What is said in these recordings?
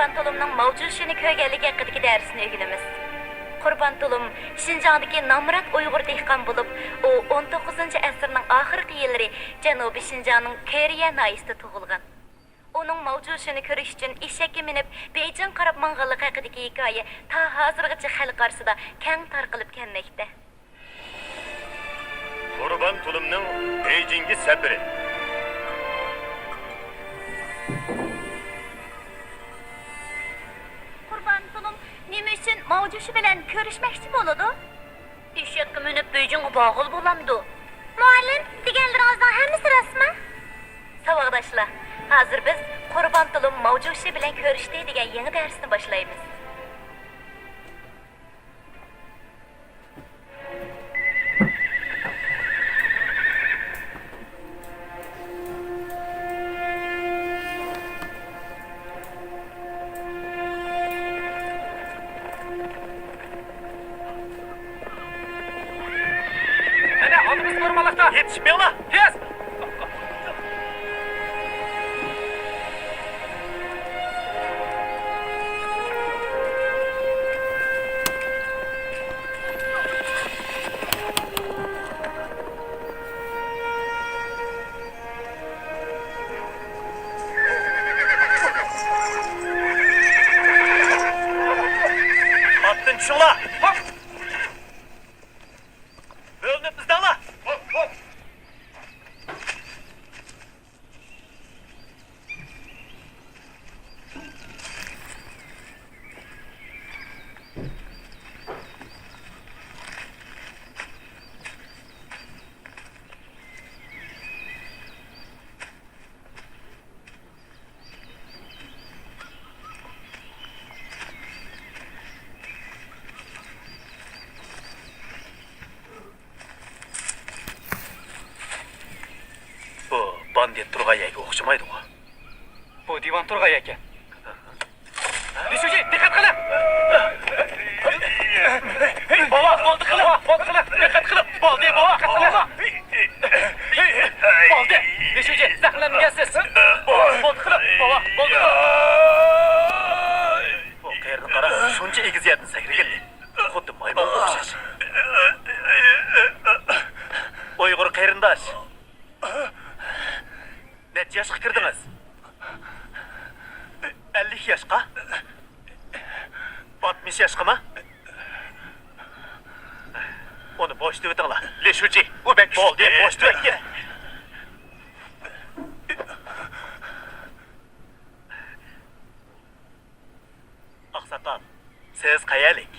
Qurban Tulumning mavjudligini ko'rganligi haqidagi darsni o'rganamiz. Qurban Tulum Şinjandagi Namrat Uyg'ur dehqon bo'lib, u 19-asrning oxirgi yillari Janubiy Şinjanning Keriya noyasida tug'ilgan. Uning mavjudligini ko'rish uchun eshakka minib Beijing qarab mang'anligi haqidagi hikoya ta hozirgacha xalq orasida keng tarqalib kelmoqda. Qurban Tulumning Beijingga safari. Qurban Tulum nima uchun mavjudshi bilan ko'rishmoqchi bo'ladi? Eshakka minib Beijingga bog'il bo'lamdi. Muallim, deganlaringizning hammasi rostmi? Savodashlar, hozir biz Qurban Tulum mavjudshi bilan ko'rishdi degan yangi darsni boshlaymiz. Yetişip yola! Yes! Attın şola! Hop! Bölünüp bizden la! Hop hop! Bu bandit Turgaya'ya okşamaydı o. Bu divan Turgay ekan. Düşücü, dikkat qilib! Baba, boldi qilib, boldi qilib, dikkat qilib, boldi, baba, dikkat qilib. Boldi, düşücü, saqlanmayasiz. Boldi qilib, baba, boldi. Bu qayerni qara, shuncha egiz yerni sakragan. Xuddi maymonga o'xshash. Uyg'ur qayrindosh. Necha yoshga kirdingiz? 50 yoshga? 60 yoshgami? Uni bosh deb o'tinglar. Leshuji, u bek bo'ldi, bosh deb o'tgan. Oqsoqol, siz qayerlik?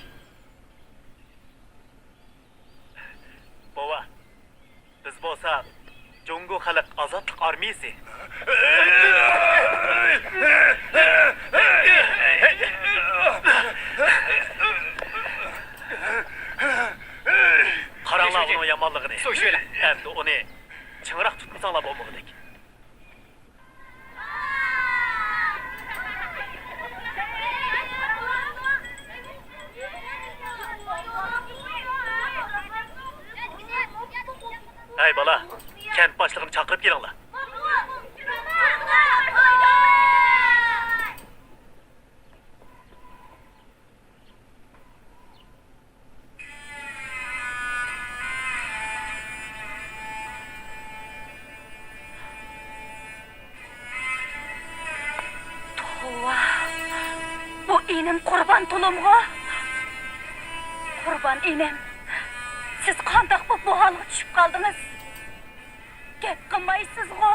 Bova, biz bo'lsa Jungo xalq ozodlik armiyasi. Qaranglar uning yomonligini. So'shela. Endi uni ching'iroq tutmasanglar bo'lmag'idek. Hey bala, kent başlığını çağırıp gelinglar. Bu inim Qurban Tulumga. Qurban inim. Siz qandoq bu holga tushib qoldingiz? Gap qilmaysiz-ku.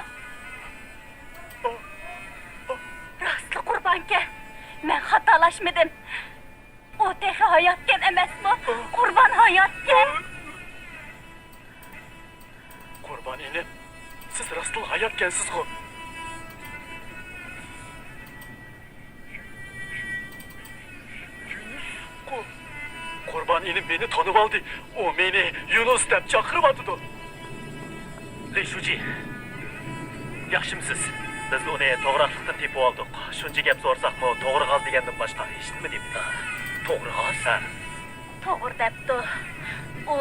Rostli Qurbanka, men xatolashmadim. O tehi hayotgan emasmi? Qurban hayotgan. Qurban inim, siz rostli hayotgansiz-ku. Qurban inim beni tanıb aldı. O meni Yunus deb chaqirib atdı. Leshuji, yaxshimisiz? Biz uni to'g'rilikdan tepib oldik. Shuncha gap so'rsaqmi, to'g'ri g'az degandan boshqa hech nima debdi. To'g'ri g'az? To'g'ri debdi. O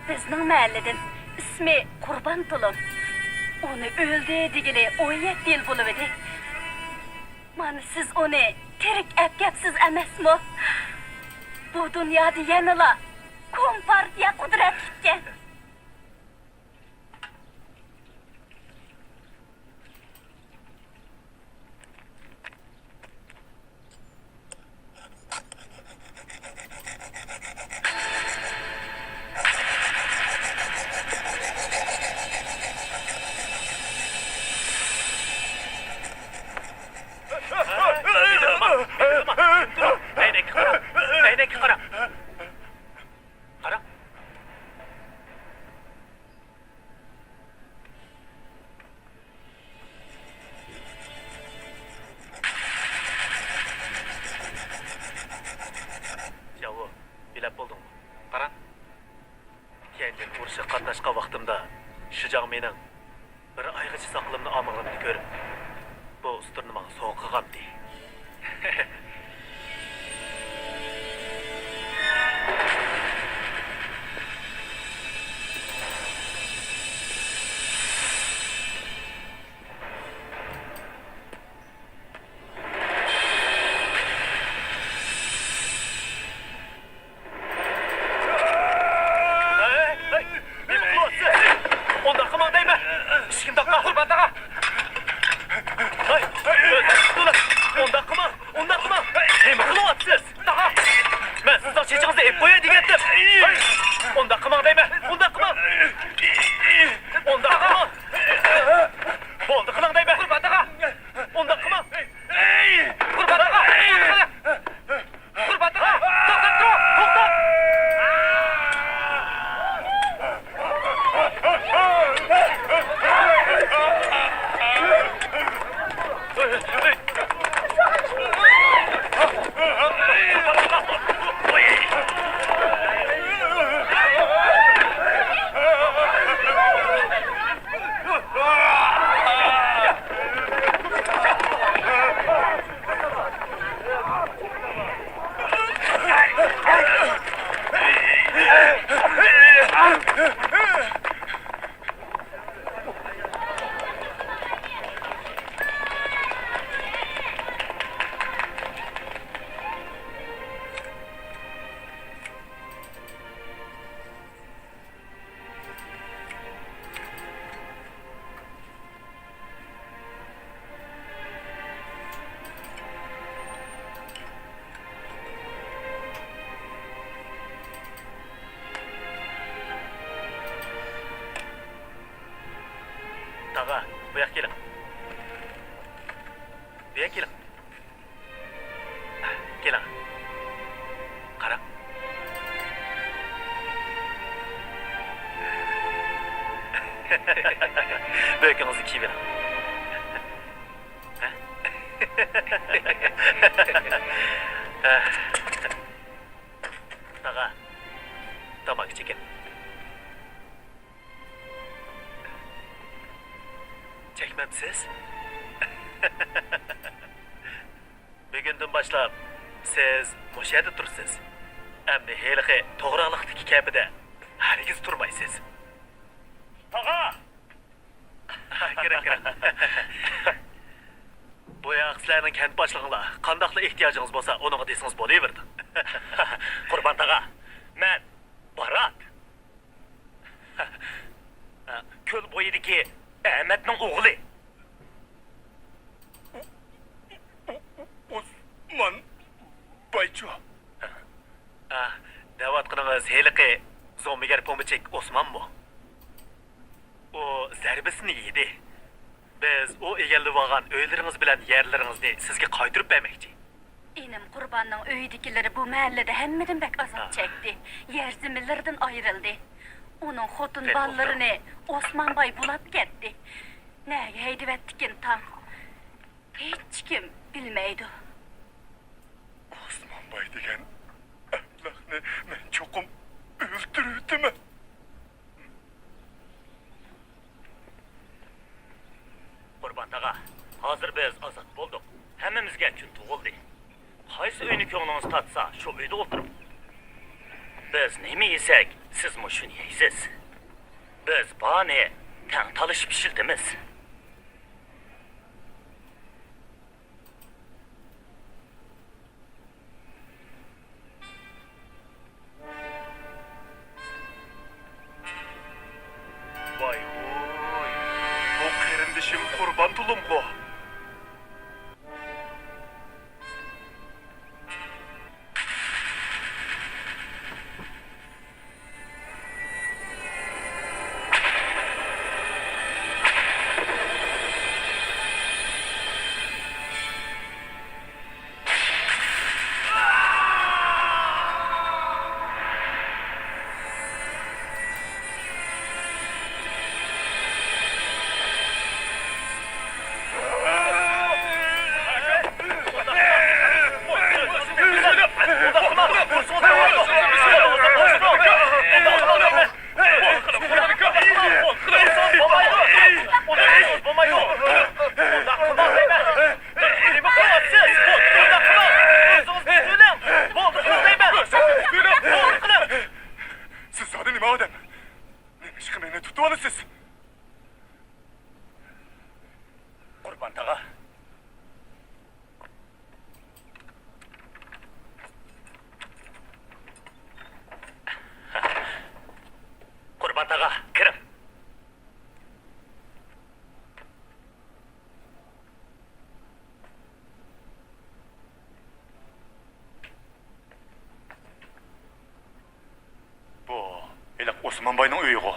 bizning mahalladan ismi Qurban Tulum. Uni o'ldi degani 17 yil bo'lib edi. Mana siz uni tirik əpgəpsiz əməsmi? Bu dünyada yanıla kompartiya qudretlikən. Әйнекке қара. Қара. Жауы, билеп болдың ба? Қара. Kendin urushga qatnashgan vaqtimda Shujang mening bir ayg'ichi saqlimni olmaganimni ko'rib, bu usturni menga so'q qilgandi. Dağa, bu yak gelin. Bu yak gelin. Gelin. Qara. Bökünüzü kiyip Dağa, tamam çekin. Çekmemsiz? Bugünden başlap siz muş yerda tursiz. Endi heliqi to'g'riliqdagi kapida harigiz turmaysiz. Tog'a! Kerak. Bu yoq sizlarning kent boshlig'inglar qandaqli ehtiyojingiz bo'lsa, uning desingiz bo'laverdi. Qurban tog'a, men Barat. Ko'l bo'yidagi Ahmet'nin oğlu. Osman Bayço. Davat qilamiz heliqi zo'migar pomichik Osman mı? O zarbisini yedi. Biz o egallab olgan uylaringiz bilan yerlaringizni sizga qaytarib bermoqchi. Enim Qurbanning uyidikilari bu mahallada hammadan bek azob chekdi. Yer zaminlaridan ayrildi. Onun xotun ballarını Osman Bay bulab ketdi. Nega haydibettikin tam? Hiç kim bilmeydi. Osman Bay degan ablahni men cho'qim o'ldiruvdimi? Qurban tağa, hazır biz azat bulduk. Hemmimizge gün tuğuldu. Qaysi uyni ko'ngliniz tatsa, shu uyda o'tirib. Biz nima yesek, siz mu shuni yeysiz. Biz bani tang talishib pishildimiz. Kurban tulum bu. Siz zade nima odam? Nima ishqi meni tutib olasiz? Qurban tağa. Qurban tağa, kirim. Bu iliq Osmonboyning uyi-ku.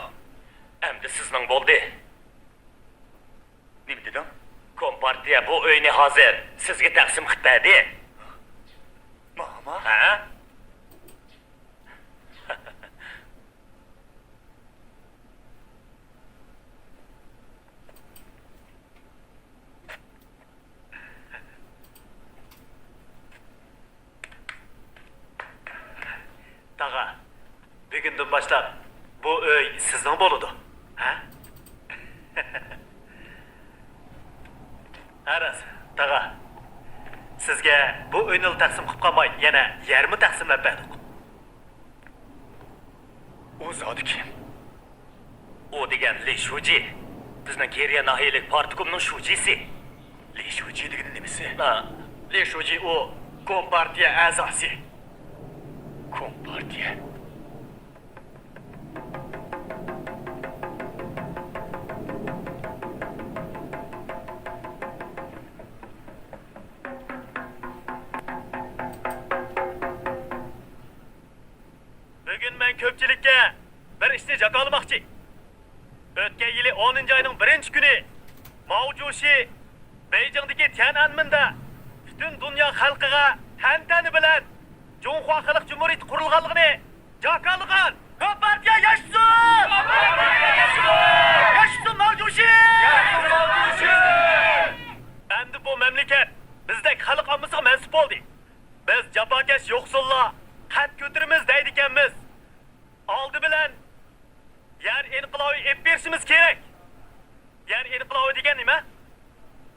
Endi sizning bo'ldi. Nima deding? Kompartiya bu uyni hozir sizga taqsim qilib berdi. Mama? Ha? Tağa, bugünden başlap bu öy sizning bo'ladi. Ha? Aras, tağa. Sizga bu uyni taqsim qilib qolmay, yana yarmi taqsimlab berdik. O zodi kim? O degan Li Shuji. Bizning Keriya nahiyalik partikumining shujisi. Li Shuji degani nimasi? Ha, Li Shuji u kompartiya a'zosi. Kompartiya. Bugün men ko'pchilikka bir ishni jakolamoqchi. O'tgan yili 10 oyning 1-kuni Mao Zedong Beijingdagi Tiananmenda butun dunyo xalqiga tantani bilan Jonghua Xalq Jumhuriyati qurilganligini jakolagan. Kompartiya yashsin! Yashsin Mao Zedong! Endi bu mamlakat bizdek xalq ommasiga mansub bo'ldi. Biz jafokash yo'qsullar qat ko'tirimiz deydi ekanmiz. Oldi bilan yer inqilobi ep berishimiz kerak. Yer inqilobi degan nima?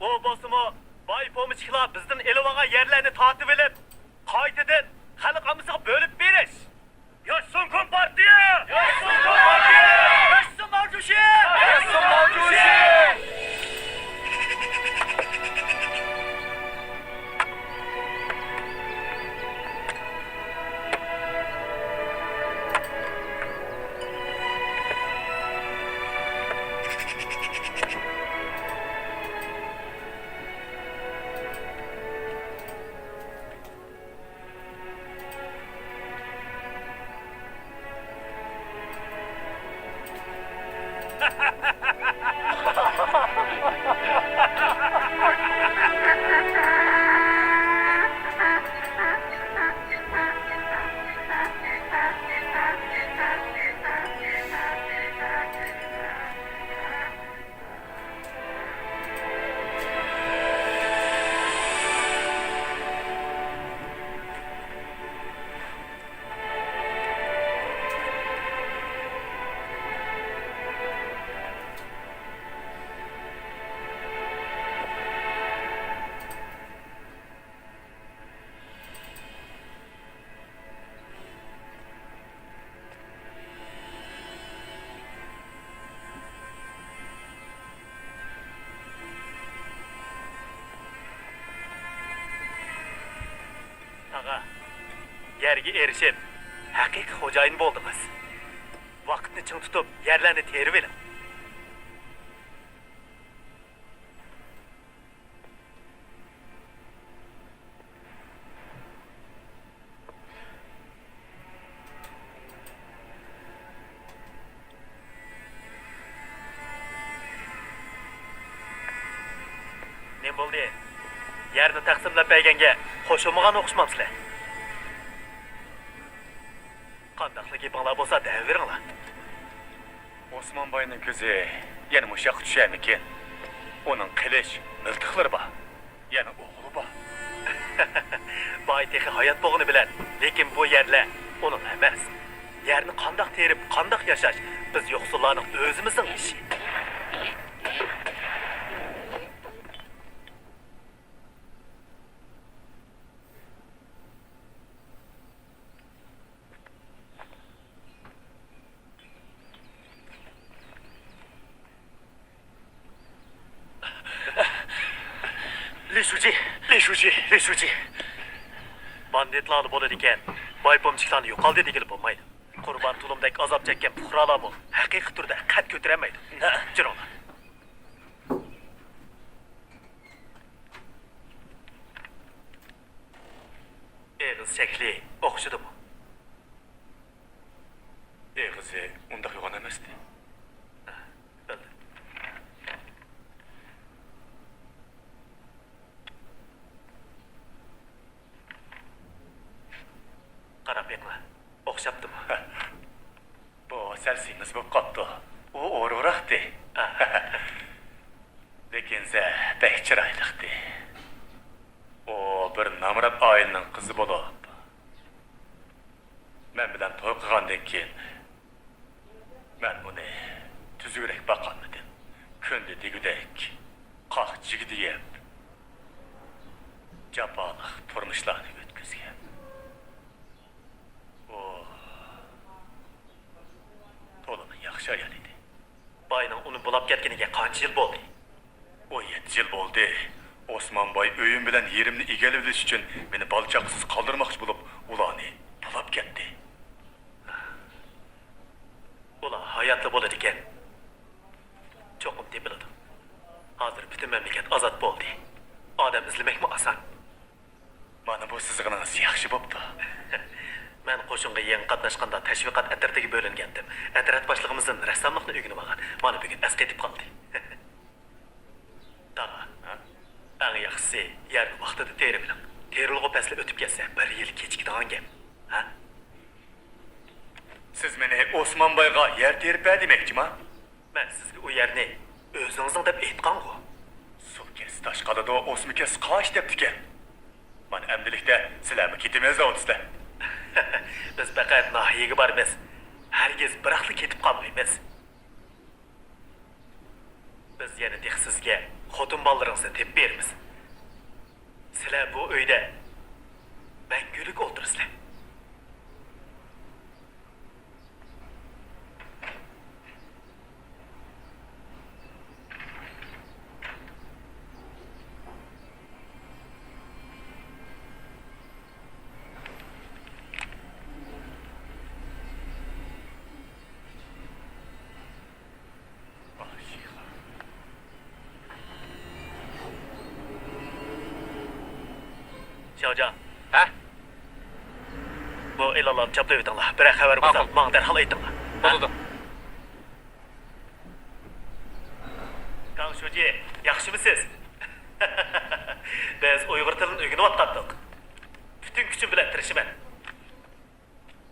U bo'lsa-mu boy pomishchilar bizdan elib olgan yerlarni tortib olib, qaytadan xalq ommasiga bo'lib berish. Yoshsin kompartiya! Yoshsin kompartiya! Yoshsin mavjushi! Yoshsin mavjushi! Ağa, yerga erishib, haqiqiy xo'jayin bo'ldingiz. Vaqtni ching tutib, yerlarni terib eling. Bo'ldi. Yerni taqsimlab berganga qo'shilmagan o'xshamamsizlar. Qandaqligi banglar bo'lsa deb beringlar. Osmonboyning ko'zi yana mushaq tushamikin. Uning qilish miltiqlari bor. Yana o'g'li bor. Boy texi hayot bo'lgani bilan, lekin bu yerlar uning emas. Yerni qandaq terib, qandaq yashash biz yo'qsullarning o'zimizning ishi. Li Shuji. Banditlarni bo'ladi ekan. Boy pomchiqlarni yo'qoldi degili bo'lmaydi. Qurban tulumdek azob chekkan fuqarolarmi haqiqiy turda qad ko'taramaydi. Jirolar. Eg'iz shakli o'xshadimi? Eg'izi undaq yo'g'on emasdi. Bildim. Qarab beqla. O'xshabdimi? Bu sal semiz bo'lib qopdi. U o'roqdi. Lekin bek chiroyliqdi. O bir namrat oilaning qizi bo'lib. Men bilan to'y qilgandan keyin men buni tuzukroq boqolmadim. Kundi degudek qoq jigidi yeb jafoliq turmushlarni o'tkazgan. O to'liq yaxshi ayol edi. Boyning uni bulab ketganiga qancha yil bo'ldi? 17 yil bo'ldi. Osmonboy o'yim bilan yerimni egallab olish uchun meni balchaqsiz qoldirmoqchi bo'lib, ularni talab ketdi. Ular hayotli bo'ladi ekan. Cho'qim tepiladi. Hozir butun mamlakat ozod bo'ldi. Odam izlamakmi oson? Mana bu sizg'inangiz yaxshi bo'pti. Men qo'shinga yangi qatnashganda tashviqot atratiga bo'lingandim. Atrat boshlig'imizdan rassomlikni o'rganib olgan. Mana bugun as ketib qoldi. Tag'a. Eng yaxshisi yerni vaqtida terib bilan. Terilg'i pasli o'tib ketsa, 1 yil kechikadigan gap. Ha? Siz meni Osmonboyga yer terib berdemoqchimi? Men sizga u yerni o'zingizning deb aytgan-ku. Suv kes tashqalida o'smi kes qosh deb ekan. Men amdilikda sizlarni ketimiz o'tsizlar. Biz faqat nahiyaga bormiz. Hargiz biraqli ketib qolmaymiz. Biz yana sizga xotin bolalaringizni tepib beramiz. Sizlar bu uyda mangulik o'tirsizlar. Xiaojian. Ha? Bu e'lonlarni choplab o'tinglar. Bir xabar bo'lsa, menga darhol aytinglar. Bo'ldi. Kang Shuji, yaxshimisiz? Biz Uyg'ur tilini o'rganayotgandik. Butun kuchim bilan tirishiman.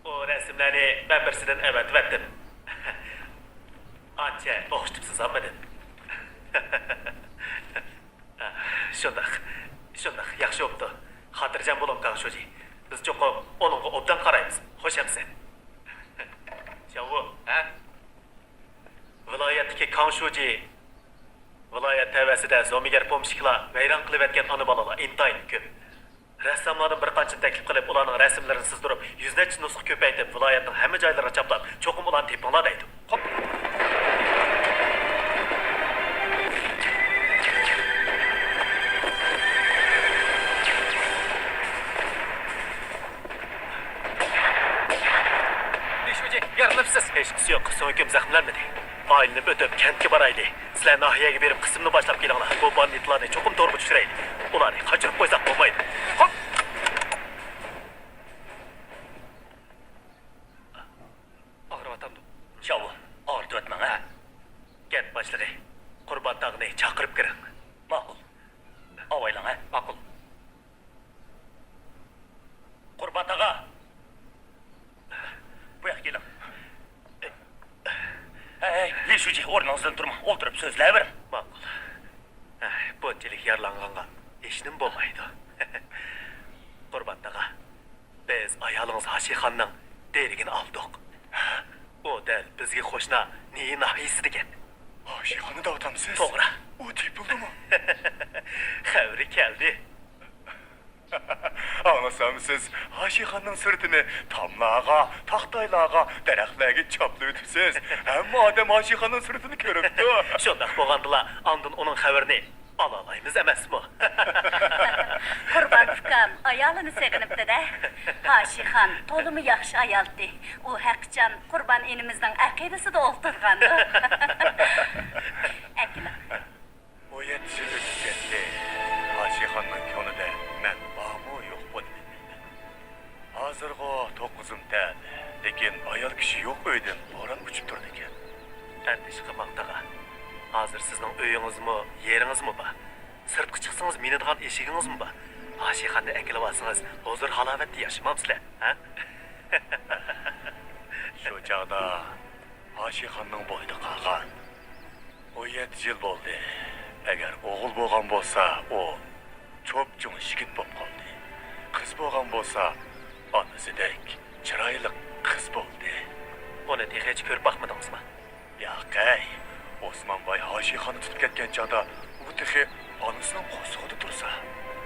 O rasmlarni men birsidan avatib etdim. Ancha o'xshatibsiz hammadan. Shundoq yaxshi bo'pti. Xotirjam bo'ling Kang Shuji. Biz cho'qib onunga obdan qaraymiz. Xo'shamsan. Xiao, ha? Viloyatdagi Kang Shuji viloyat tavasida zomigar pomshiklar vayron qilib etgan ona bolalar intayin ko'p. Rassomlardan bir qancha taklif qilib, ularning rasmlarini sizdirib, yuzlarcha nusxa ko'paytirib, viloyatning hamma joylariga chaplab, cho'qim ularni tepinglar deydi. Xo'p. Yaralabsiz. Hech qisi yo'q, so'ngkim zaxmlanmadi. Oilanib o'tib kentga borayli. Sizlar nahiyaga berib qismni boshlab kelinglar. Bu banditlarni cho'qim to'rga tushiraylik. Ularni qochirib qo'ysak bo'lmaydi. Hop. Og'rivatamdi. Xiao, ortib o'tmang ha. Kent boshlig'i Qurbon tog'ni chaqirib kiring. Ma'qul. Beşuci, o'rningizdan turmang, o'ltirib so'zlayvering. Ma'qul. Bunchalik yaralanganga ishnim bo'lmaydi. Qurban taqa, biz ayolingiz Hashixonning derigini oldik. O dal bizga qo'shna ne nahiysi degan. Hashixonni da otamsiz. To'g'ri. O tepildimi? Xavri keldi. Anlasam siz Hashixonning sirtini tomlarga, taxtaylarga, daraxtlarga choplab o'tibsiz. Hamma odam Hashixonning sirtini ko'ribdi. Shundaq bo'lgandila, andin uning xabarini ola olamiz emasmi? Qurban ukam ayolini sevinibdi-da. Hashixon to'limi yaxshi ayoldi. U haqiqatan Qurban enimizning aqidasida o'ltirgandi. Akila. O 7 yil o'tib ketdi. Hashixonning ko'nglida men bormi yo'q bo'ldi. Hozirga 9'imda, lekin ayol kishi yo'q uydan bo'ron uchib turdi ekan. Andish qilmang taqa. Hozir sizning uyingizmi, yeringizmi bor? Sirtqa chiqsangiz minadigan eshigingizmi bor? Hashixonni akilib olsangiz, hozir halovatda yashamamsizlar, ha? Shu chaqda Hashixonning bo'yida qolgan 17 yil bo'ldi. Agar o'g'il bo'lgan bo'lsa, o cho'pchung yigit bo'lib qoldi. Qiz bo'lgan bo'lsa, onasidek chiroyli qiz bo'ldi. Uni hech ko'rib boqmadingizmi? Yo'qay. Osmonboy Hashixonni tutib ketgan chog'da u texi onasining qo'ssig'ida tursa,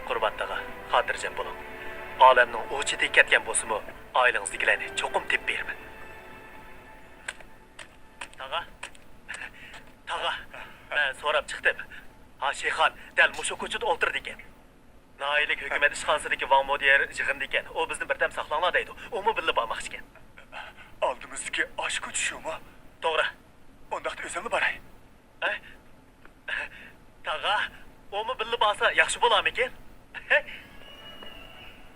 Qurban taqa, xotirjam bo'ling. Olamning o'chida ketgan bo'lsa-mu, oilangizdagilarni cho'qim tep berman. Taqa. Taqa. Men so'rab chiqdim. Hashixon dal mushu ko'chada o'ltirdi ekan. Noilik hukumat ishxonasidagi Van Modier yig'indi ekan. U bizni birdam saqlanglar deydi. Umi billa bormoqchi ekan. oldimizdagi osh ko'chishimi? To'g'ri. Undaqda o'zimni boray. Taqa, umi billa borsa yaxshi bo'larmikin?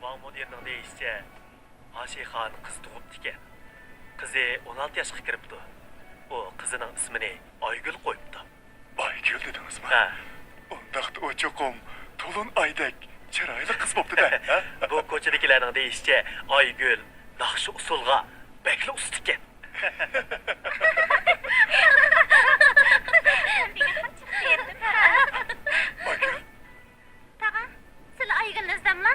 Van Modierning deyishicha, Hashixon qiz tug'ibdi ekan. Qizi 16 yoshga kiribdi. U qizining ismini Oygul qo'yibdi. Oygul dedingizmi? Ha. Undaqda o cho'qim to'lin oydek chiroyli qiz bo'pti-da. Bu ko'chadagilarning deyishicha, Oygul naqshi usulga bekli ust ekan. Oygul, Taqa, sizlar Aygulni izdamla?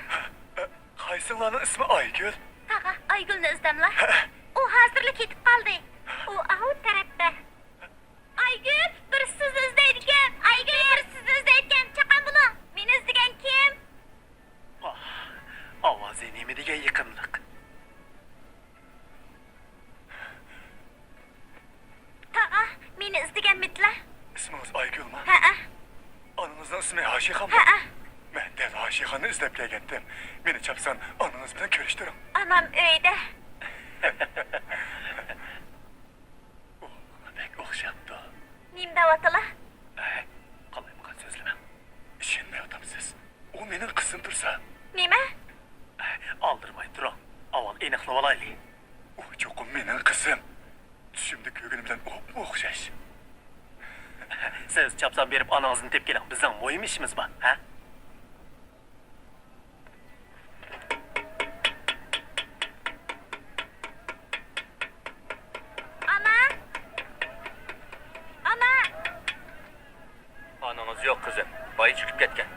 qaysilarning ismi Oygul? Taqa, Aygulni izdamla. U hozirla ketib qoldi. U ahu tarafda. Aygul, bir sizni izlaydigan. Aygul, bir sizni izlaydigan. Chaqan bo'ling. Meni izlagan kim? Ovozi nima degan yiqimliq. Taqa, meni izlaganmidlar? Ismingiz Oygulmi? Ha. Onangizning ismi Hashixonmi? Ha. Men dal Hashixonni izlab kelgandim. Meni chapsan onangiz bilan ko'rishtiring. Anam uyda. Bek o'xshabdi. Nimda o'tila? Qalaymiqan so'zlamang. Ishonmayapsiz. U mening qizim tursa, Nima? Oldirmay turing. Avval aniqlab olaylik. u cho'qim mening qizim. Tushimda ko'rganim bilan o'xshash. Siz chapsan berib onangizni tep keling. Bizning muhim ishimiz bor, ha? Ana! Onangiz yo'q qizim, boyi chiqib ketgan.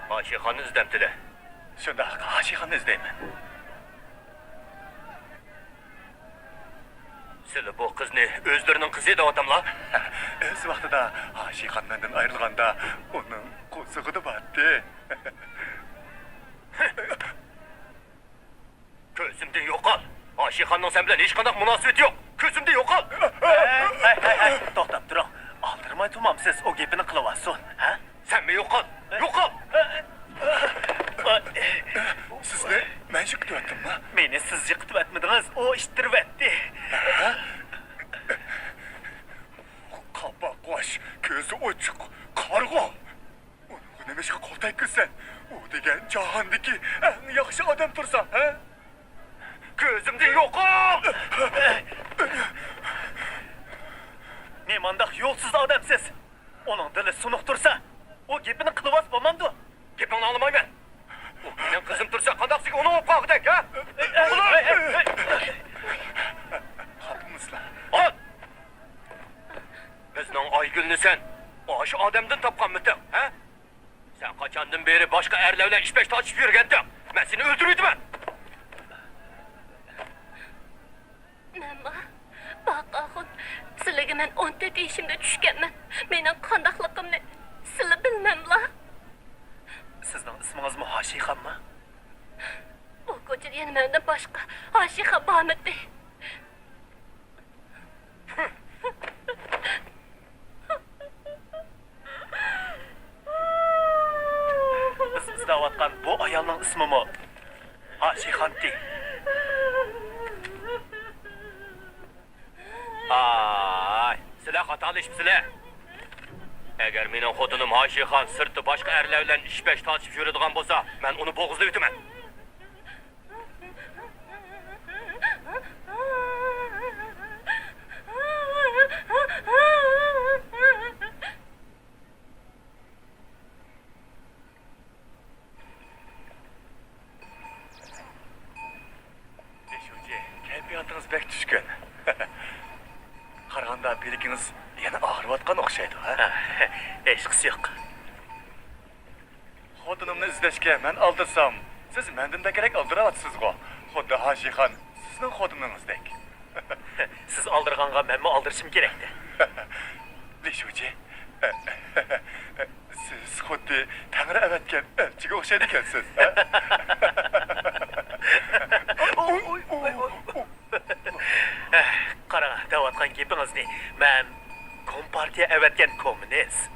Hashixonni izdamtida. Shunda Hashixonni izlayman. Sizlar bu qizni o'zlarining qizi deb atamlar. O'z vaqtida Hashixondan ayrilganda uning qo'zig'ida bordi. Ko'zimdan yo'qol. Hashixonning sen bilan hech qanday munosabati yo'q. Ko'zimdan yo'qol. To'xtab turing. Oldirmay turmamsiz, o gapini qilib olsin, ha? Senmi yo'qol. Yo'qol. Sizni men yiqityaptimmi? Meni siz yiqitib atmadingiz, o ishtirib atdi. Qapa qo'sh, ko'zi ochiq, qarg'o. Uni nimaga qo'l takkizsan? U degan jahondagi eng yaxshi odam tursa, ha? Ko'zimdan yo'qol. Men mandaq yo'lsiz odamsiz. Uning dili sunuq tursa, o gapini qilib olsa bo'lmamdi. Gapingni olmayman. şu adamdan tapkan mıtın, ha? Sen kaçandın beri başka erlerle iş beş açıp yürügendin. Ben seni öldürüydüm ben. Məmma, bax axın, sizlərə mən 14 yaşımda düşkənmən. Mənim qandaqlığımı sizlər bilməmla. Sizning ismingiz Haşixanmi? Bu ko'chada yana mendan boshqa Oshiqa bormidi. Biz izlayotgan bu ayolning ismimi Haşixanti. Ay, sizler hatalışmışsınlar. Eğer benim xotunum Haşixan sırtı başka erlerle iş beş tanışıp yürüdüğün bolsa, ben onu boğazda ütümem. Deşuci, keyfiyatınız pek düşkün. Qaraganda beliginiz yana ağrıvatqan o'xshaydi, ha? Eşqisi yo'q. Xotinimni izlashga men aldirsam, siz mendan da kerak aldirayotsizgo. Xuddi Haşixan sizning xotiningizdek. Siz aldırğanğa menmi aldırışım kerakdi. Deşuci, siz xuddi Tangri avatgan elchiga o'xshaydi ekansiz, ha? Qara, deyotgan gapingizni men Kompartiya avatgan kommunist.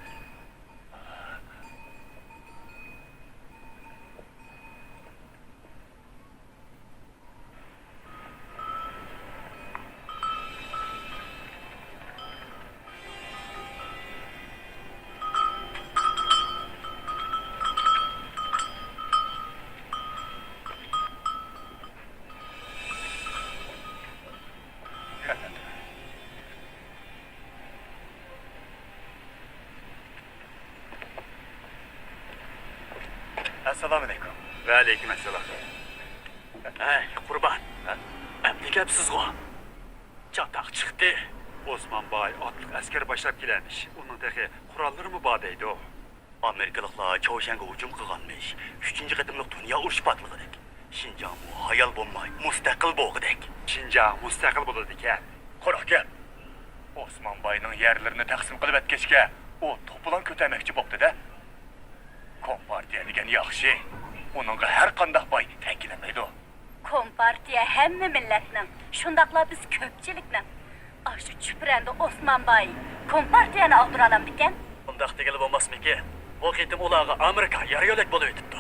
Assalomu alaykum. Va alaykum assalom. Hey, qurban. Emni gapsizgo. Çataq chiqdi. Osmanbay atlık asker başlap kelarmish. Uning texi qurollarimi bor deydi u. Amerikalıqlar Çavuşanga hücum qilganmish. 3-chi qatimliq dunyo urushi patligidek. Shinjong bu hayal bo'lmay, mustaqil bo'lgudek. Şinjan mustaqil bo'ladi ekan. Quruq gap. Osmanbayning yerlarini taqsim qilib o'tkazga, u to'polon ko'tarmoqchi bo'pti-da. Kompartiya degan yaxshi. Uningga har qanday boy tankilanmaydi. Kompartiya hamma millatning, shundaqla biz ko'pchilikning. Shu chupranda Osmanboy kompartiyani og'dira olamdi ekan. Undaq degili bo'lmasmiki? Bu qitim ularga Amerika yariyolak bo'lib o'tibdi.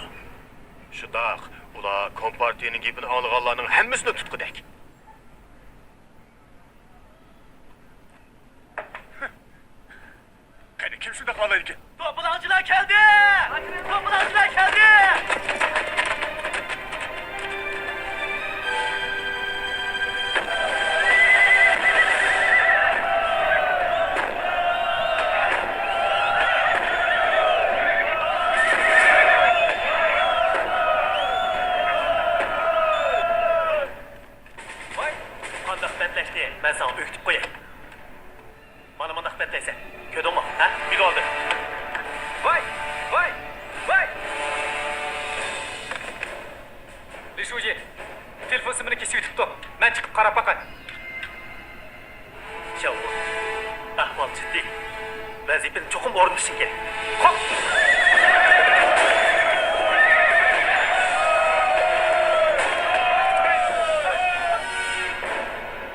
Shundoq, ular kompartiyaning gapini olganlarning hammasini tutqudek. Qani kim shunday qolar ekan? To'polonchilar keldi! To'polonchilar keldi! Voy, qandaq bentleşdi? Ben sana öktüp koyayım. Bana mındaq bentleysen. Ködün mü? Ha? Bir oldu. Vay! Vay! Vay! Lishuji, telefon simini kesib yutibdi. Men chiqib qarab baqay. Şov. Ahvol jiddiy. Vazifani cho'qim o'rnatishing kerak. Hop!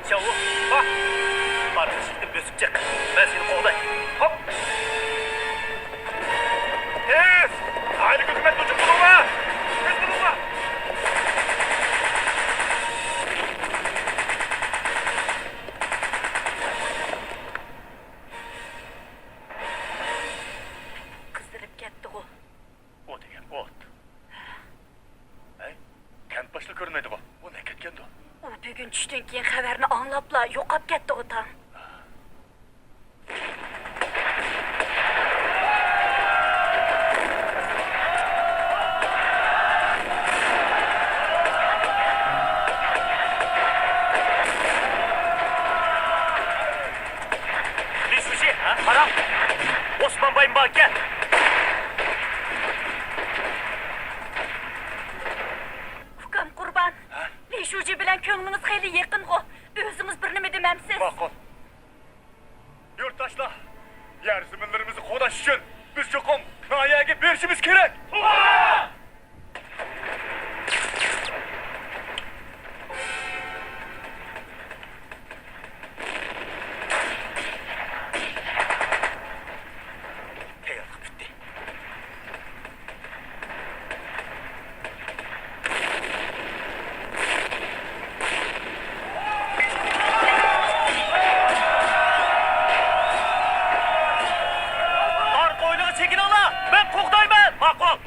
Şov, bak! Barcha shitib bosib chiq. Men seni qo'g'day. Hop! Tez! Aynı hükümet hücum bulunma! Tez bulunma! Qizdirib ketdi u. O degan ot. Hey, kent başlı ko'rinmaydi bu. O ne ketgandi? U bugun tushdan keyin xabarni anglabla yo'qolib ketdi otam. Lishuji, ha? Qarab! Osmanboy bak gel. Ukam Qurban. Lishuji bilan ko'nglimiz xeyli yaqin-ku. O'zimiz bir nima demamsiz? Bakın. Yurttaşlar, yer ziminlerimizi qo'dash uchun biz cho'qim noyaga berishimiz kerak. Tayyorlik bitdi. Arka oynağı çekin ala. Ben koktayım. Bak ol.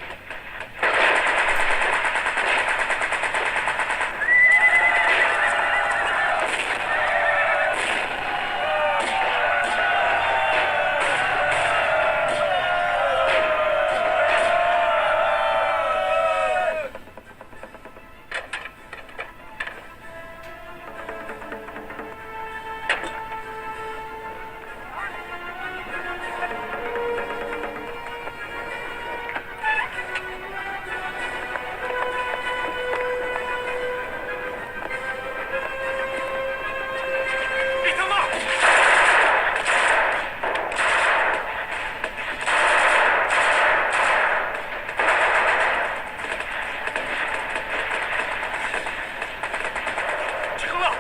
Çıkın lan.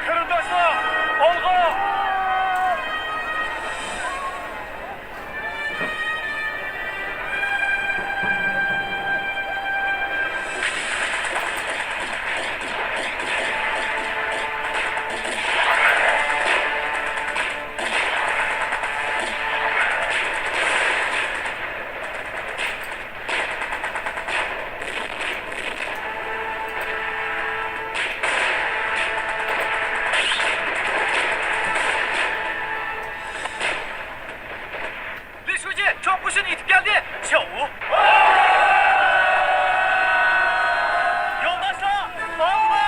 Kırımdaşlar, olga! Lishuji çok kuşun itip geldi. Çavu. Yoldaşlar. Allah!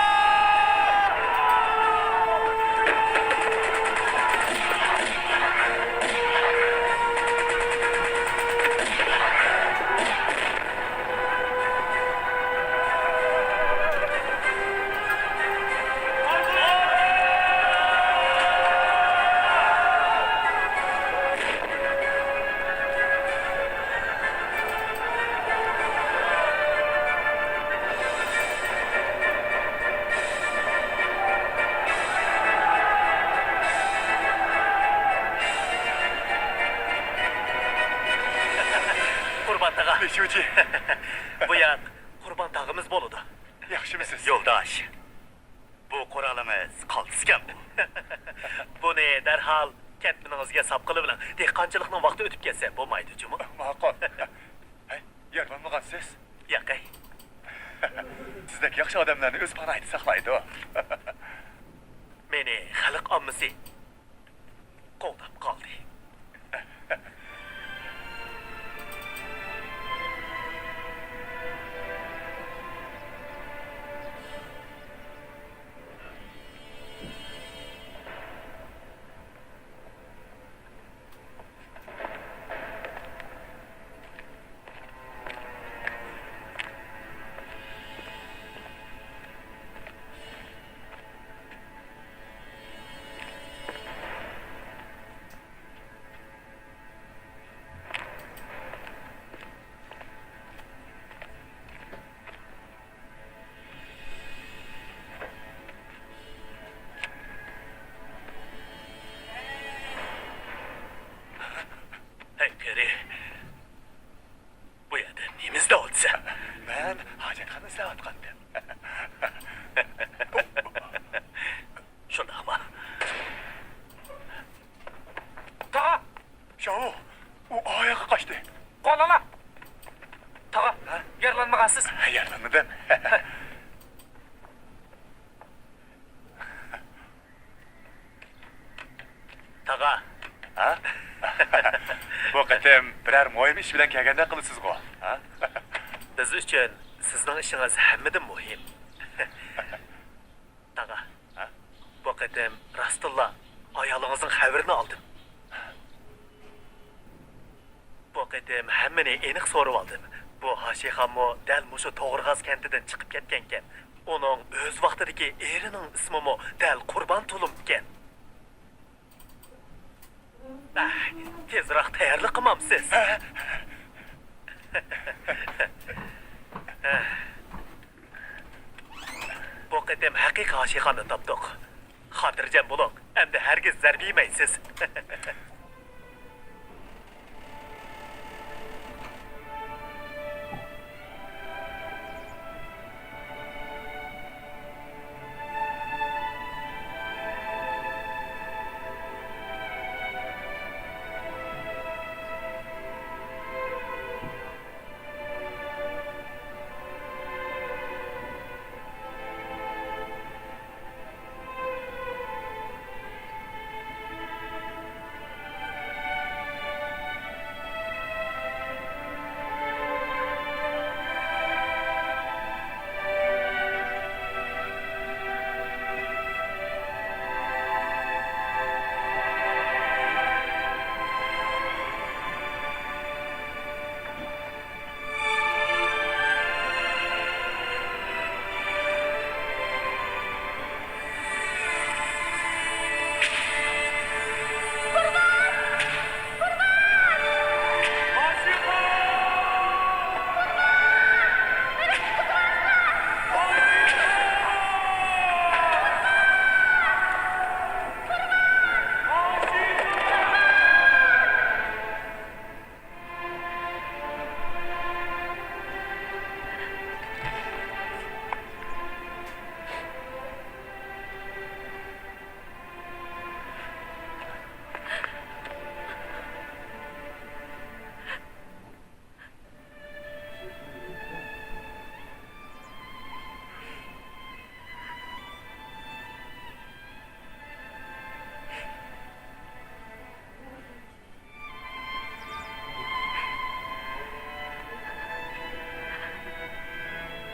Qurban tağa. Leşuci, Bu yan Qurban tağımız boludu. yaxshimisiz? Yoldaş. Bu kuralımız kalsızken bu. Buni darhol kentminingizga sapqili bilan dehqonchilikning vaqti o'tib ketsa bo'lmaydi, jumi? Ma'qul. Hey, yarmanmag'ansiz. Yaqay. Sizdek yaxshi odamlarni o'z panohida saqlaydi o. Meni xalq ommasi qo'llab qoldi. Hey peri. Bu yerda nemiz da olsa. Men hojatxona izlayotgandim. Shundaqmi? Tağa. Şahu, o ayağa kaçtı. Qolala. Tağa. Yaralanmagansız. Yarmanmadım. Tağa. Ha? Bu qatim birer muhim iş bilen kelgende kılısız go. Ha? Biz uchun sizning ishingiz hammadan muhim. Taga, bu qatam Rastulla ayolingizning xabarini oldim. Bu qatam hammani aniq so'rab oldim. Bu Hoshixonmo dal mushu To'g'rig'az kentidan chiqib ketgan ekan. Uning o'z vaqtidagi erining ismimi dal Qurbon Tulum ekan. Tezroq tayyorlik qilmamsiz. Bu qatam haqiqiy Hoshixonni topdik. Xotirjam bo'ling, endi hargiz zarba yemaysiz.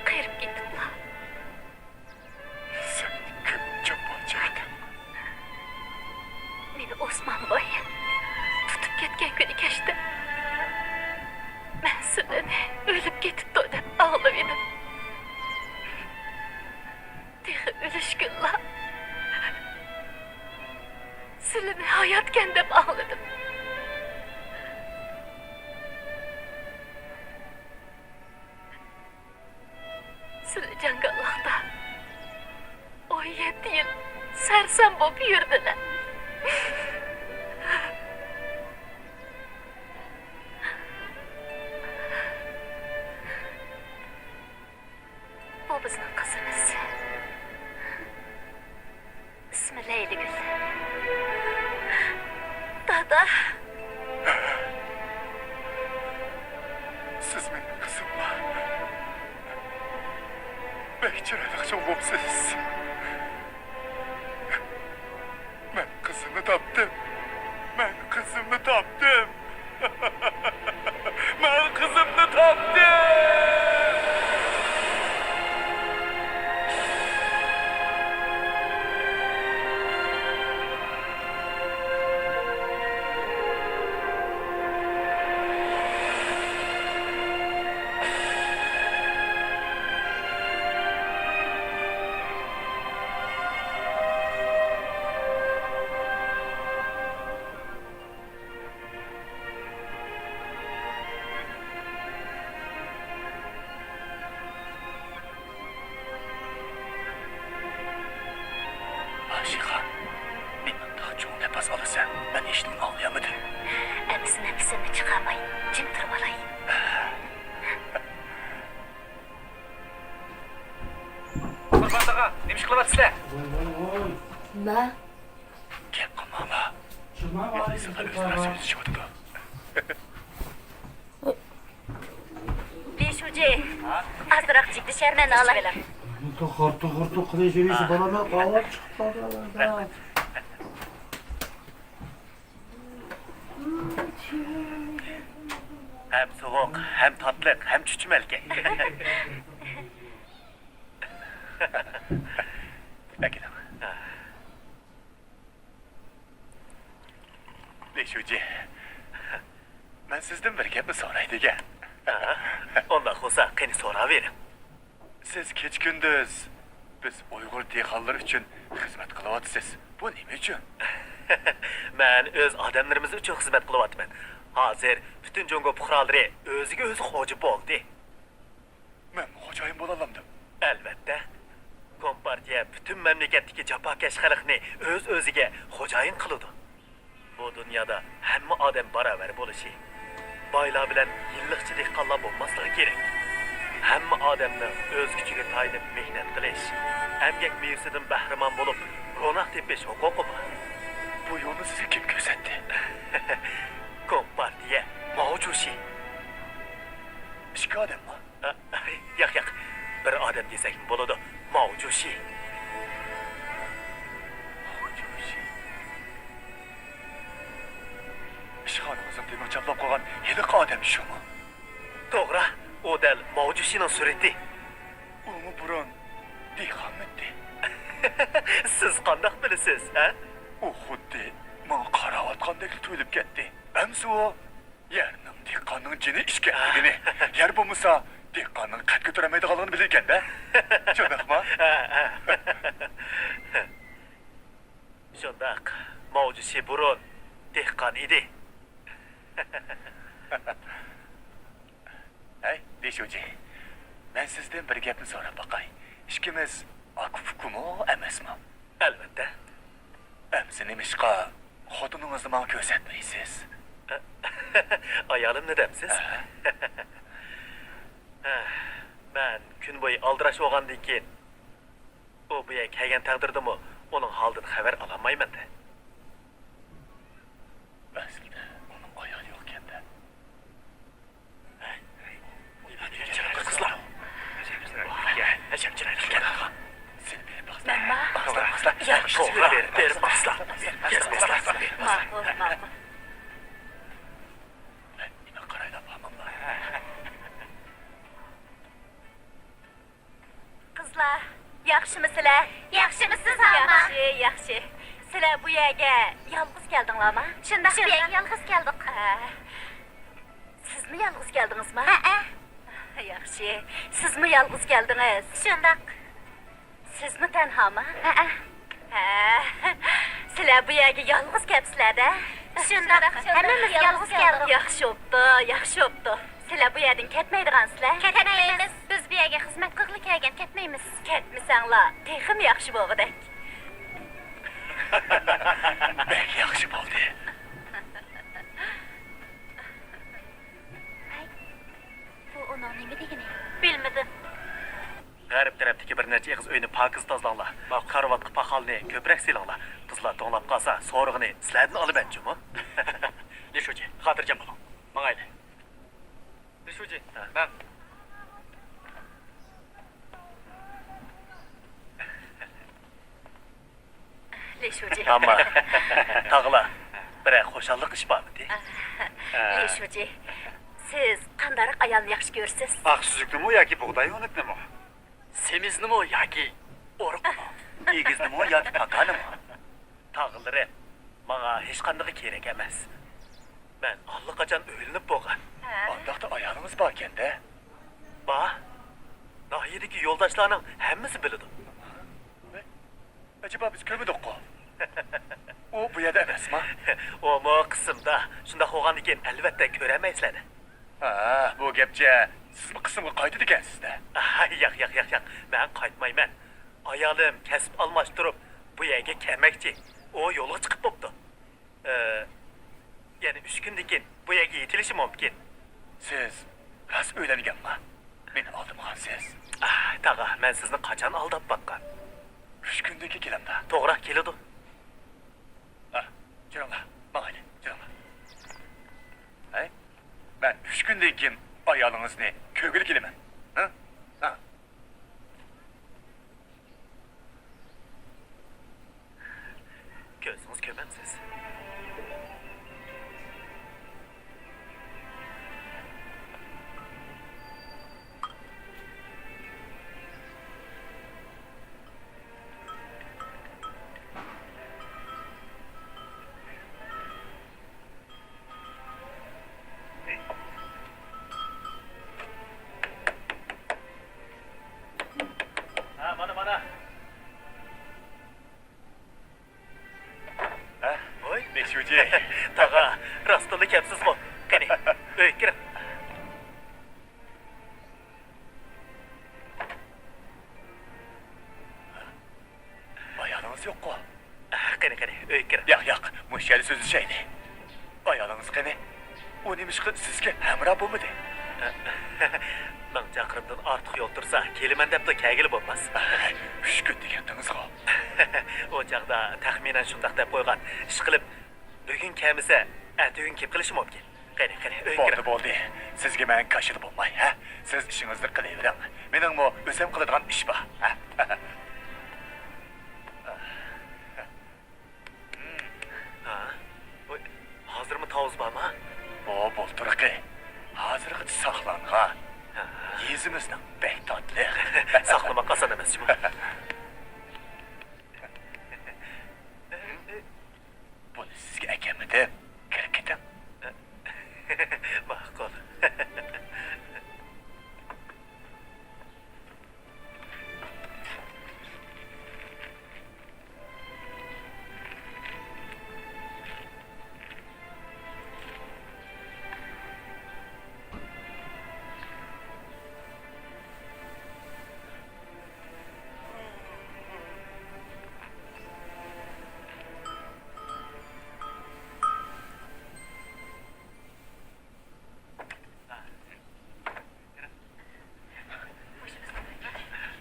Qirib ketibdi. Sen kim çapal çektin? Meni Osmon boy tutib ketgan kuni kechdi. Men Sulini o'lib ketibdi deb ağlab edim. Tehi o'lish kunlar Sulini hayotgan deb ağladim. Suli jangollaqda 17 yil sarson bo'lib yurdilar. Bu bizning qizimiz. İsmi Leylagul. Dada, Siz benim kızımla bekçirelik çok olmuşsunuz. Ben kızımı taptım. Ben kızımı taptım. Ben kızımı taptım. Aşıkhan, benim daha çok nefes alırsan ben işini anlayamadım. Emis nefesini çıkarmay, jim turib olay. Qurbon taga, nima ish qilyapsizlar? Nima? Gel ama. Yoksa da özler sözü çıkmadı. Beshuje, azroq jiddiy sharmani olavelar. To'g'ri qilish yurishi bolalar qolib chiqdi. Hem soğuk, hem tatlı, hem çüçmelke. Ekin Leşuji, ben sizden bir gapni so'raydi ekan. Ondan olsa qani so'ravering. Siz keç kunduz biz Uyg'ur dehqonlar uchun xizmat qilyapsiz. Bu nima uchun? Men o'z odamlarimiz uchun xizmat qilyapman. Hozir butun Jongo puhralari o'ziga o'zi xo'ja bo'ldi. Men xo'jayin bo'lalamdim. Albatta. Kompartiya butun mamlakatdagi jafokash xalqni o'z o'ziga xo'jayin qiladi. Bu dunyoda hamma odam barobar bo'lishi, boylar bilan yilliqchi dehqonlar bo'lmasligi kerak. Hamma odamni o'z kuchiga tayanib mehnat qilish, emgak mevsidan bahramon bo'lib, ro'naq tepish huquqi bor. Bu yo'lni sizga kim ko'rsatdi? Kompartiya mavjushi. Ikki odammi? Yo'q, bir odam desak bo'ladi. Mavjushi. ishxonamizda temir chaplab qo'ygan hiliqi odam shumi? To'g'ri, u dal mavjushining surati. Uni burun dehqonmidi. Siz qandoq bilasiz, ha? U xuddi men qarayotgandek tuyulib ketdi. Amsi u yerning dehqonning jini ishkanligini, yer bo'lmasa dehqonning qad ko'taramaydiganligini bilar ekanda. Shundaqmi? Shundoq, mavjushi burun dehqon edi. Hey, Leşuji, ben sizden bir gapni so'rab boqay. Ikkimiz akufkumu emasmi? Albatta. Amsi nimishqa xotiningizni menga ko'rsatmaysiz? Ayolim ne demsiz? Ben kun bo'yi aldirash olgandan keyin u bu yerga kelgan taqdirdami uning holidan xabar ololmayman-da. Aslida uning ayoli yo'q ekanda. Qizlar. Ajabchilar ekan. Sen berib boqsa. Mamma. Qizlar. Yaxshi, to'g'ri berib qizlar. Ma'qul, ma'qul. Nima qaraylar bo'lmamma. Qizlar, yaxshimisizlar? Yaxshimisiz hamma? Yaxshi. Sizlar bu yerga yolg'iz keldinglarmi? Shundoq, yolg'iz keldik. Sizmi yolg'iz keldingizmi? Ha. Yaxshi. Sizmi yolg'iz keldingiz? Shundoq. Sizmi tanhomi? Ha. Sizlar bu yerga yolg'iz kelibsizlar-da? Shundoq. Hammamiz yolg'iz keldik. Yaxshi bo'pti, yaxshi bo'pti. Sizlar bu yerdan ketmaydigansizlar? Ketmaymiz. Biz bu yerga xizmat qilg'ili kelgan, ketmaymiz. Ketmisanglar, texim yaxshi bo'lg'idek. Bek yaxshi bo'ldi. Bu onun nima degani? Bilmadim. G'arb tarafdagi bir necha ig'iz uyni pokiz tozalanglar. Qarvatqi paxalni ko'proq silinglar. Qizlar to'nglab qolsa, so'rig'ini sizlardan olamanchimi? Leşuji, xotirjam bo'ling. Mangayli. Leşuji, men Leşuji. Ammo tag'la bir xo'shallik ish bormidi? Leşuji. Siz qandaroq ayolni yaxshi ko'rsiz? Aq suzuknimi yoki bug'doy o'nitnimi? semiznimi yoki o'riqmi? Egiznimi yoki pakanimi? Tag'lari menga hech qanday kerak emas. Men allaqachon o'ylinib bo'lgan. Ondaqda ayolimiz bor ekanda. Ba, nahiyadagi yo'ldoshlarning hammasi biladi. Acaba biz ko'rmadik-ku? U bu yerda emasmi? O mo qismda shunda bo'lgandan keyin albatta ko'ramaysizlar. Ha, bu gapcha sizmi qismga qaytdi ekansizda. Yo'q. Men qaytmayman. Ayolim kasb almashtirib bu yerga kelmoqchi. O yo'lga chiqib bo'pti. Ya'ni 3 kundan keyin bu yerga yetilishi mumkin. Siz rost o'ylanganmi? Men oldimgan siz. Tag'a, men sizni qachon aldab boqqan? 3 kundan keyin kelamda. To'g'ri keladi. Jiranglar, mayli, jiranglar. Hey, ben 3 kundan keyin ayolingizni ko'rgili kelaman. Ha? Ko'zingiz ko'mansiz. ayolınız yok mu? Qani, öyle kir. Yo'q, mushali so'zlashaydi. Ayolınız qani? O neymiş ki sizge hamra bo'lmadi? Ming chaqirimdan ortiq yo'l tursa, kelaman deb de kelgili bo'lmas. 3 kun degandingiz-ku. O chaqda taxminan shundaq deb qo'ygan. Ish qilib, bugun kelmasa, atugin kelib qilishi mumkin. Qani, öyle kir. Bo'ldi. Sizga men kashil bo'lmay, ha? Siz ishingizni qilavering. Mening mo o'zim qiladigan ish bor, ha? Hozirmi tavuz bormi? Bu bo'ltirqi. Hozirgacha saqlangan. Yezimizning bek tatli. Saqlamoq oson emas, shimi? Buni sizga akamidim. Kirib keting. Ma'qul.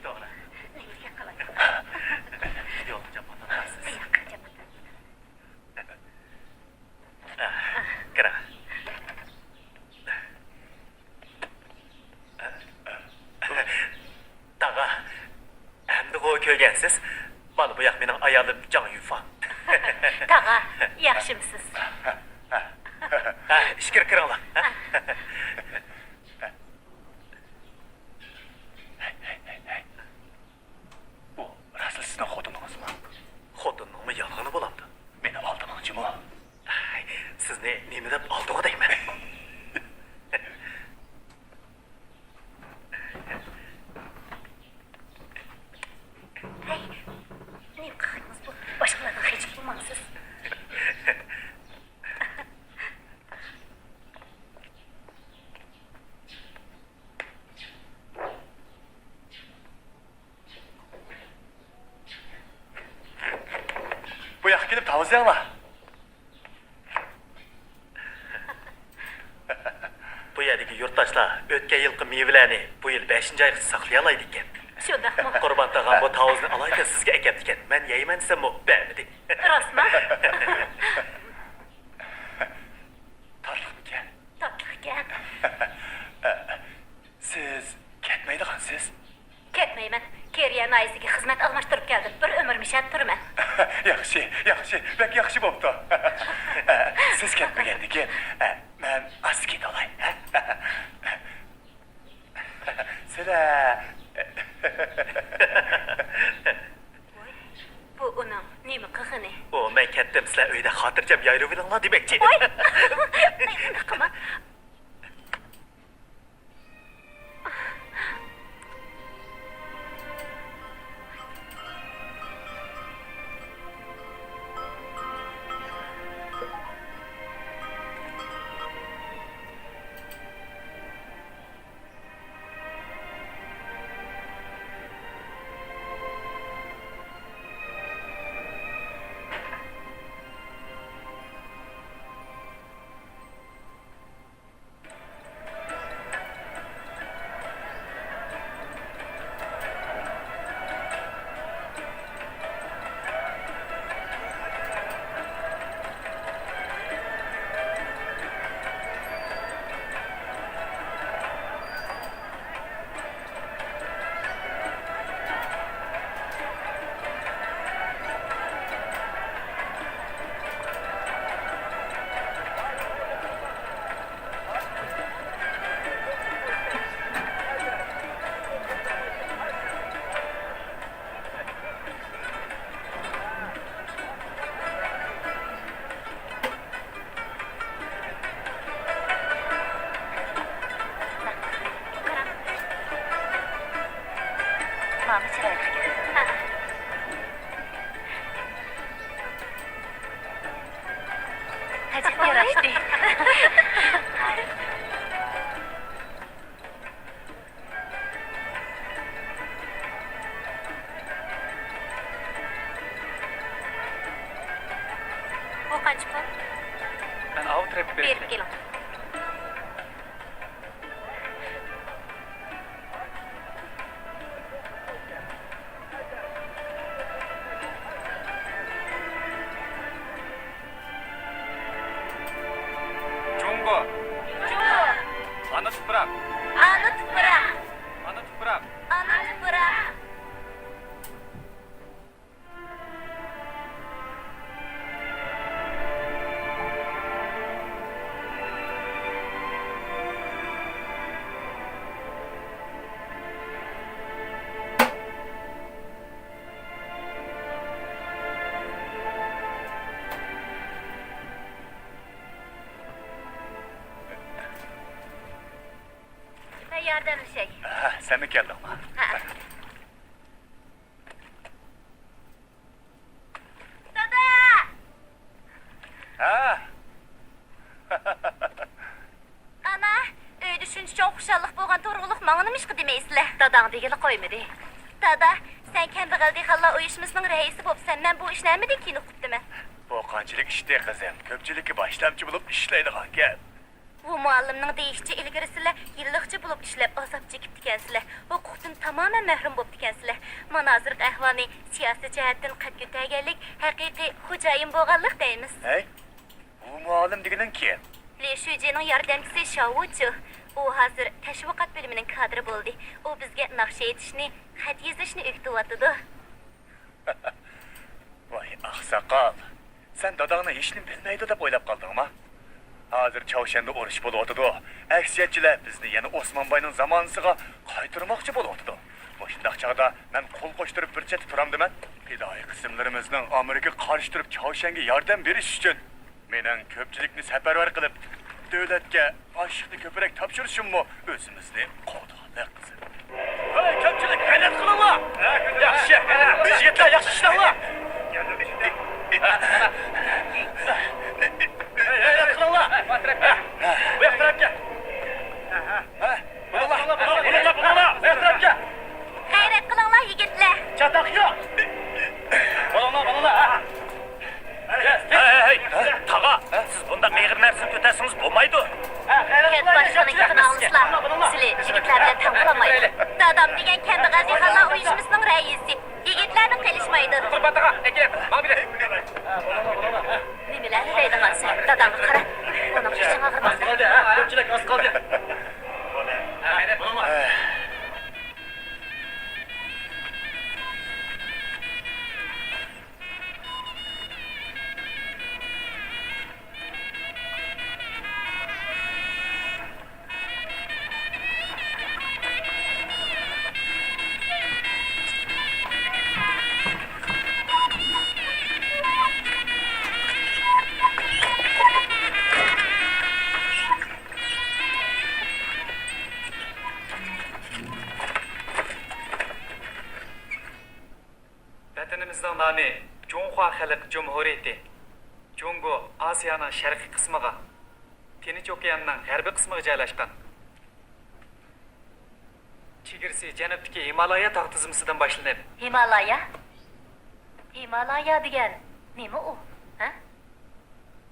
To'g'ri. Yo'q, jamoatlarsiz. Kira. Taga, endi o ko'rgansiz, mana bu yoq mening ayolim Jon Yufan. Tağa, yaxshimisiz? Ishkir kiringlar. Bu rasl sizning xotiningizmi? Xotinimmi yolg'oni bo'lamdi? Meni oldingizmi? Sizni nima deb oldiga deyman? Hey, nima qildingiz bu? Boshqalardan hech bilmangsiz. Bu yoqqa kelib tavziyanglar. Bu yerdagi yurtdoshlar o'tgan yilgi mevalarni bu yil 5-oygacha saqlay oladi ekan. Shundaqmi? Qurban tag'am bu tavuzni olaykan sizga akapti ekan. Men yeyman desam, bermadi. Rostmi? Tarliqmikan. Tatlı ekan. Siz ketmaydigansiz. Ketmayman. Keriya naisiga xizmat almashtirib keldim. Bir umr mishat turman. Yaxshi, bek yaxshi bo'pti. Siz ketmagandan keyin men asti ketolay. Sizlar Bu uning nima qilg'ini? O men ketdim, sizlar uyda xotirjam yayraveringlar demoqchi. Voy! Qilma. Mami chiroyli. Hajat yarashdi. qancha pul? Ben av trapı Berib keling. Jungo. Ana tupraq. Ana tuproq. Ana tupraq. Ana tuproq. Ben yordamlashak. Ha, sen mi geldin lan? Ha. Dada! Ha? Ana, uyda shuncha cho'q xushalliq bo'lgan to'rg'uliq manga nima ish demaysizlar? Dadang degili qo'ymadi. Dada, sen kambag'al dehqonlar uyushmasining raisi bo'libsan. Men bu ishni hammadan keyin uqibdiman. Bu qanchalik ishda qizim. Ko'pchilikka boshlamchi bo'lib ishlaydigan gap. Bu muallimning deyishicha ilgarisizlar yilliqcha bo'lib ishlab azob chekib ekansizlar. Huquqdan tamoman mahrum bo'lib ekansizlar. Mana hozirgi ahvolni siyosiy jihatdan qad ko'targanlik haqiqiy xo'jayin bo'lganlik deymiz. Hey? Bu muallim deganing kim? Li Shujining yordamchisi Shavuchu. U hozir tashviqot bo'limining kadri bo'ldi. U bizga naqsha etishni, xat yozishni o'rgatyapti. Voy oqsoqol. Sen dadangni hech nima bilmaydi deb o'ylab qoldingmi? Hozir Chavshanda urush bo'lyotidi. Aksiyatchilar bizni yana Osmonboyning zamonasiga qaytarmoqchi bo'lyotidi. Shundaq chog'da men qo'l qo'shtirib bir chetda turamdiman. Fidoyi qismlarimizning Amerika qarshi turib Chavshanga yordam berish uchun mening ko'pchilikni safarbar qilib davlatga oshliqni ko'proq topshirishimmi o'zimizni qo'dg'anlik qilsin. Hey ko'pchilik g'ayrat qilinglar. Yaxshi. Biz yigitlar yaxshi ishlanglar. Bu yoq tarafga. G'ayrat qilinglar yigitlar. Chatoq yo'q. Balonlar. Hey, tağa, siz bunda meğir nersini kötesiniz bulmaydı. Ket başkanın yaqini almışlar. Sizlar yigitlardan tanqılamaydi. Dadam degan kambag'al dehqonlar uyushmasining raisi. Yigitlarni qilishmaydi. Qurbatağa, ekile. Bana bile. Nimalarni deydigan sen? Dadamga qara. Uning iching og'rimasin. Ko'pchilik oz qoldi. Vatanimizning nomi Jonghua Xalq Cumhuriyeti. Jungo Osiyoning sharqiy qismiga, Tinch okeanining g'arbiy qismiga joylashgan. Chegirasi janubdagi Himolaya tog' tizmasidan boshlanib, Himalaya? Himalaya degan nima u? Ha?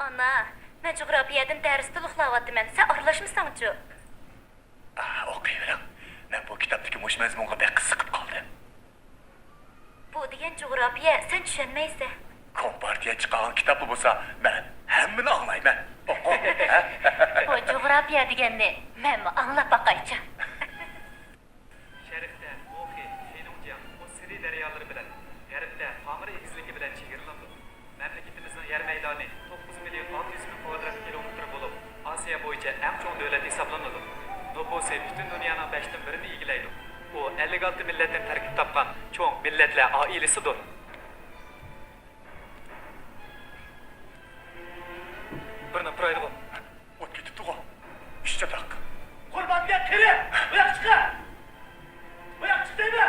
Ana, men jug'rofiyadan dars to'liqlayapman. Sen aralashmasan-chi? O'qiyvering. Men bu kitobdagi mush mazmunga bek qiziqib qoldim. Bu degan jug'rofiya sen tushunmaysan. Kompartiya chiqqan kitob bo'lsa, men hammani anglayman. Bu jug'rofiya deganni men anglab boqaychi. sharqda Oxi, Xinjiang, Siri daryolari bilan, g'arbda Pamir egizligi bilan chegaralanadi. Mamlakatimizning yer maydoni 9 million 600 ming kvadrat kilometr bo'lib, Osiyo bo'yicha eng chong davlat hisoblanadi. Nufusi butun dunyoning 5dan 1ni egallaydi. U 56 millatdan tarkib topgan cho'ng millatlar oilasidir. Birni proydu. O't ketibdi-ku. İşte tak. Qurbonga kiri. Bu yoqqa chiqar. Bu yoqqa chiqdingmi?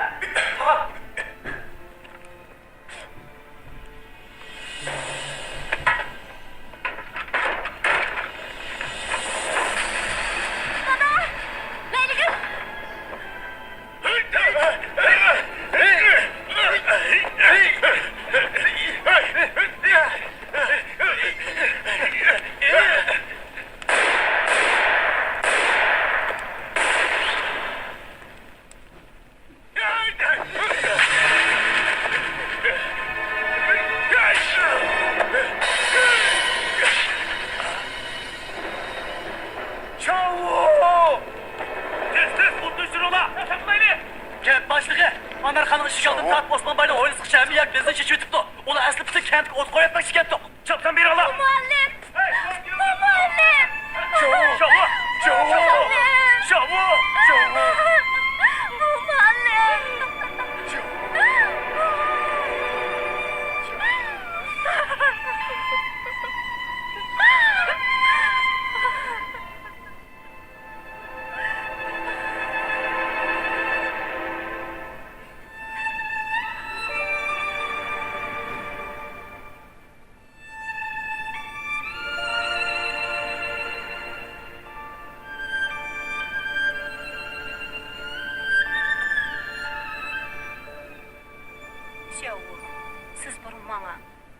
Amerikanın ışık aldın tat Osman Bay'la oyun sıkışan bir yak bezden şişi ötüptü. Ola aslı bütün kent ot koyatmak şikayet yok. Çaptan bir ala. Muallim! Muallim! Şavu! Şavu! Şavu! Şavu! Şavu! Muallim! Şovu, siz burun bana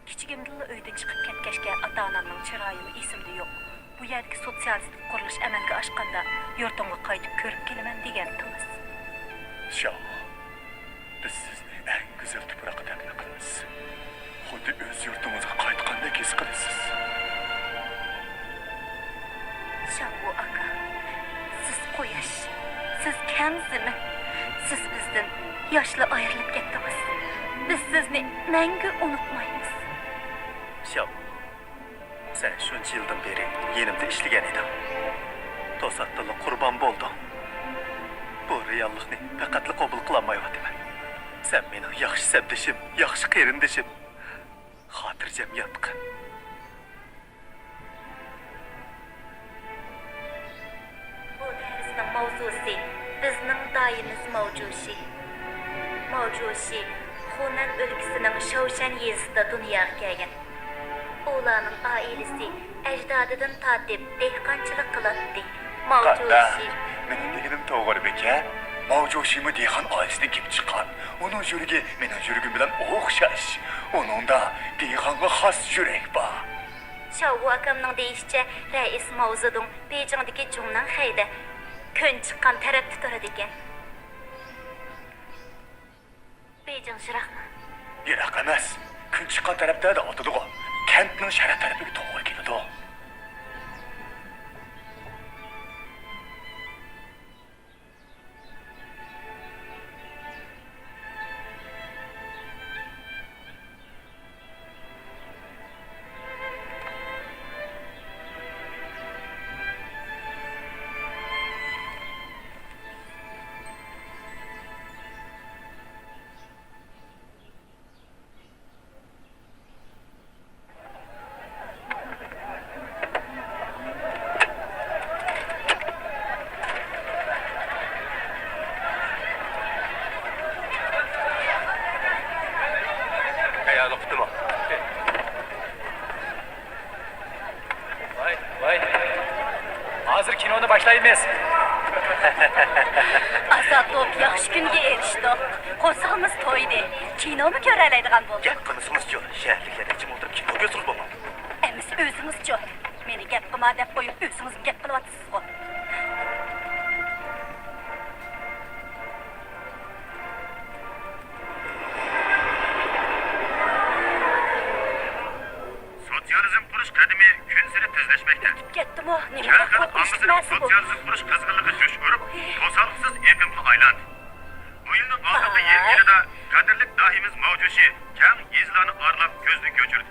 kichigimdilla öyden chiqib ketgachga ota-onamning chiroyimi esimda yo'q. Bu yerdagi sotsialistik qurilish amalga oshganda yurtimga qaytib ko'rib kelaman degandingiz. Şavu! Biz sizni en güzel tuproqqa taklif qilamiz. Xuddi o'z yurtimizga qaytgandek his qilasiz. Şovu aka, siz quyosh, siz kamzimi? Siz bizdan yoshli ayrilib ketdingiz. Biz sizni mangu unutmaymiz. Şav, sen şuncha yıldan beri yenimde işleyen edin. To'satdan qurban bo'lding. Bu reallikni faqatla qabul qilolmayapman. Sen mening yaxshi sabdishim, yaxshi qarindishim, xotirjamyatqin. Bu darsning mavzusi bizning doimiz mavjushi. Mavjushi Xunan o'lkasining Shovshan yezida dunyoga kelgan. Ularning oilasi ajdodidan tortib dehqonchilik qiladi. Qanda, Mavjushi mening deganim to'g'ri bekan. Mavjushimi dehqon oilasidan kelib chiqqan. Uning yuragi mening yuragim bilan o'xshash. Uningda dehqonga xos yurak bor. Şovu akamning deyishicha, rais Mavzudun Bejingdagi Jungnan Xeyda kun chiqqan tarafda turadi ekan. Bejing shiraqmi? Yiroq emas. Kun chiqqan tarafda da o'tadi-ku. Kentning sharq tarafiga to'g'ri keladi. Hozir kinoni boshlaymiz. Azatlik yaxshi kunga erishdik. Qo'samiz to'ydi. Kinomi ko'ra oladigan bo'ldik. Gap qilishimiz yo'q. Shaharliklar ichim o'tirib kinoga o'tirib bo'lmam. Emis o'zingiz-chi. Meni gap qilma deb qo'yib o'zingiz gap qilyapsiz-ku. Sosyalizm qurish qadimi kun sari tezlashmoqda. Ketdimi? Nima Sharqat qilib ommaviy ishlamasi bu? sotsializm qurish qizg'inligi jo'sh urib, to'saliqsiz eqimga aylandi. Bu yilning oxirgi yilida qadrlik dohimiz Mavjushi kang izlarni arlab ko'zni ko'chirdi.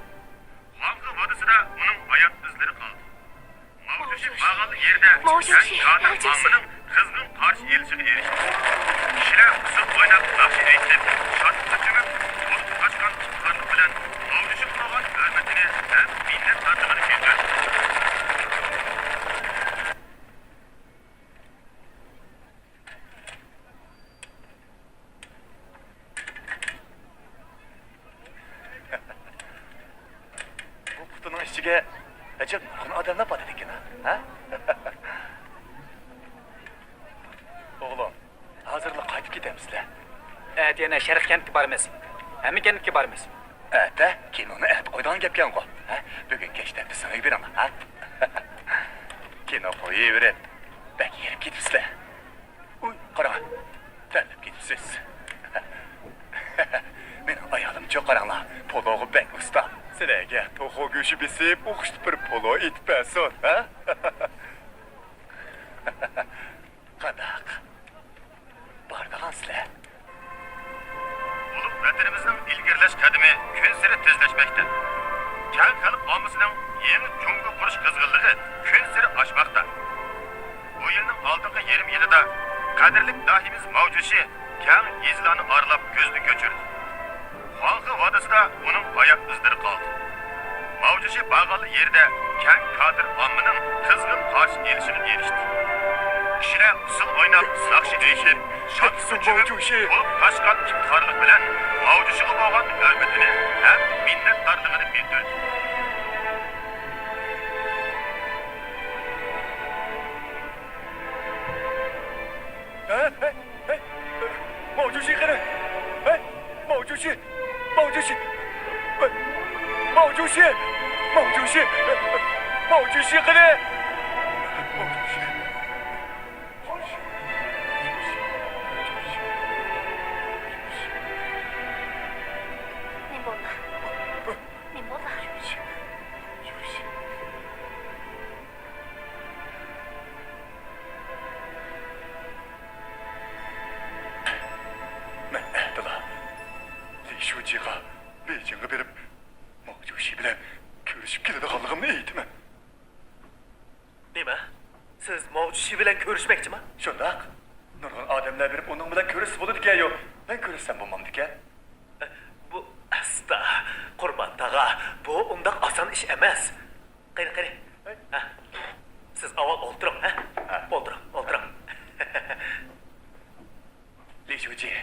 Xonqi vodisida uning hayot izlari qoldi. Mavjushi bag'al yerda Mavjushi, kang Mavjushi. ommaning qizg'in qarshi elishiga erishdi. Kishilar usul o'ynab yaxshi aytib, shod uchib, o'z qochgan chiqqani bilan Mavjushi qilgan hurmatini ham minnat tortig'ini keltirdi. Bu kutuning ichiga ajab nurg'un odamlar bor ekan, ha? O'g'lim, hozirla qaytib ketamizlar. Yana sharq kentga boramiz. Hamma kentga boramiz. Ata, kinoni aytib qo'ydigan gapkan-ku, ha? Bugun kechda bizga beraman, ha? Kino qo'yaverib, bak yerib ketibsizlar. Uy, qarang. Tanlab ketibsiz. Mening ayolim-chi qaranglar, polog'i bak usta. Sizlarga to'g'ri go'shi besib, o'qishni bir polo etib bersin, ha? Qanaq? Bordigansizlar. yanında kadirlik dahimiz Mavcuşi keng izlarını aralap gözünü göçürdü. Halkı vadısında onun ayak izleri kaldı. Mavcuşi bağalı yerde keng kadir ammının kızgın karşı gelişine erişti. Kişiler usul oynap nakşi değişip şat suçup olup taşkan iftiharlık bilen Mavcuşi'ye olan hürmetini hem minnettarlığını bildirdi. Mavcuşi kırın! Mavcuşi! Mavcuşi! Mavcuşi! Mavcuşi! Mavcuşi kırın! Ne bolla? Ne bolla? Ben Ehdila, Li Shuji'ga Beijing'e berip Mavcuşi bilen görüşüp keladiganligimni aytman. Nima? Siz Mavjushi bilan ko'rishmoqchimi? Shundoq. Nurg'un odamlar berib uning bilan ko'rishsa bo'ladi ekan yo'q. Men ko'rishsam bo'lmamdi ekan. Bu asta Qurban tag'a, bu undaq oson ish emas. Qani. Ha. Siz avval o'tiring, ha? O'tiring. Li Shuji,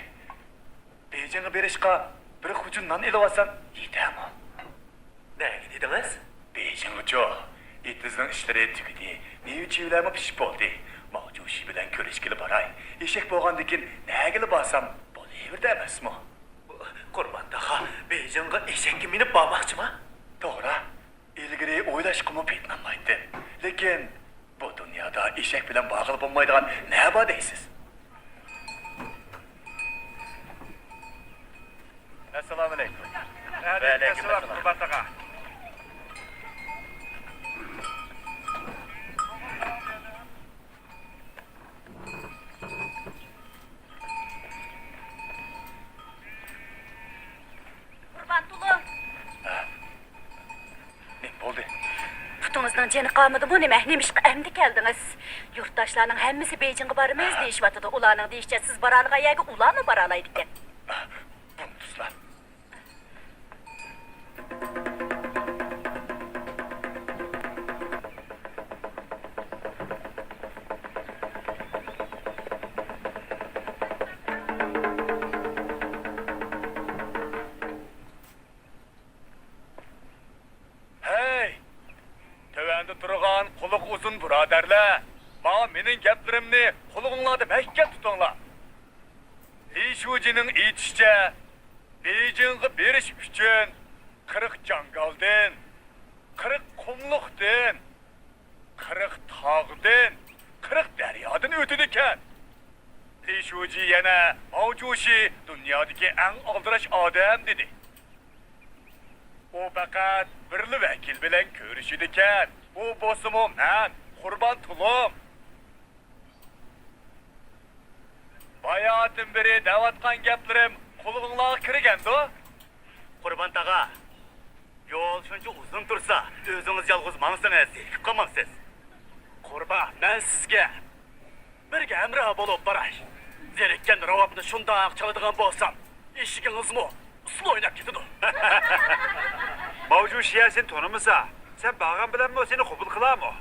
Beijing'e berishqa bir hujundan ilib olsam yetami? Ne dediniz? Beijing uchu itizning ishlari tugidi. Ne uchunlarmi pishib bo'ldi. Mavjushi bilan ko'rishgili boray. Eshak bo'lgandan keyin nagili borsam bo'laverdi emasmi? Qurban tag'a, Beijingga eshakka minib bormoqchimi? To'g'ri. Ilgari o'ylashqimi petmanmaydi. Lekin bu dunyoda eshak bilan bog'liq bo'lmaydigan nima bor deysiz? Assalomu alaykum. Va alaykum assalom Qurban taqa. Qurban tulum. Ne bo'ldi? Putunuzdan ceni qalmadı bu nima? Nemişqa əmdi keldiniz? Yurttaşlarının hemmisi Beijing'e barımız deyişvatıdı. Ulanın deyişçe siz baralığa yagi ulanı baralaydı ken. Buntuslar. Hey! Tövende turgan quluq uzun birodarlar. Bana mening gaplarimni qulug'inglarda mahkam tutinglar. Li Shujining aytishicha, Beijingga berish uchun 40 jangaldan, 40 qumluqdan, 40 tog'dan, 40 daryodan o'tadi ekan. Li Shuji yana Mavjushi dunyodagi eng oldirash odam dedi. O faqat birli vakil bilan ko'rishidi ekan. U bo'lsa-mu men Qurban tulum. Bayatim beri davatgan gaplarim qulug'inglarga kirgandi. Qurban taqa, yo'l shuncha uzun tursa, o'zingiz yolg'iz mansangiz, zerikib qolmamsiz. Qurban, men sizga birga hamroh bo'lib boray. Zerikkan ravobni shundoq chaladigan bo'lsam, eshigingizmi usul o'ynab ketadi. Mavjushiya sen tanımasa, sen bağın bilen mi seni kabul kılar mı?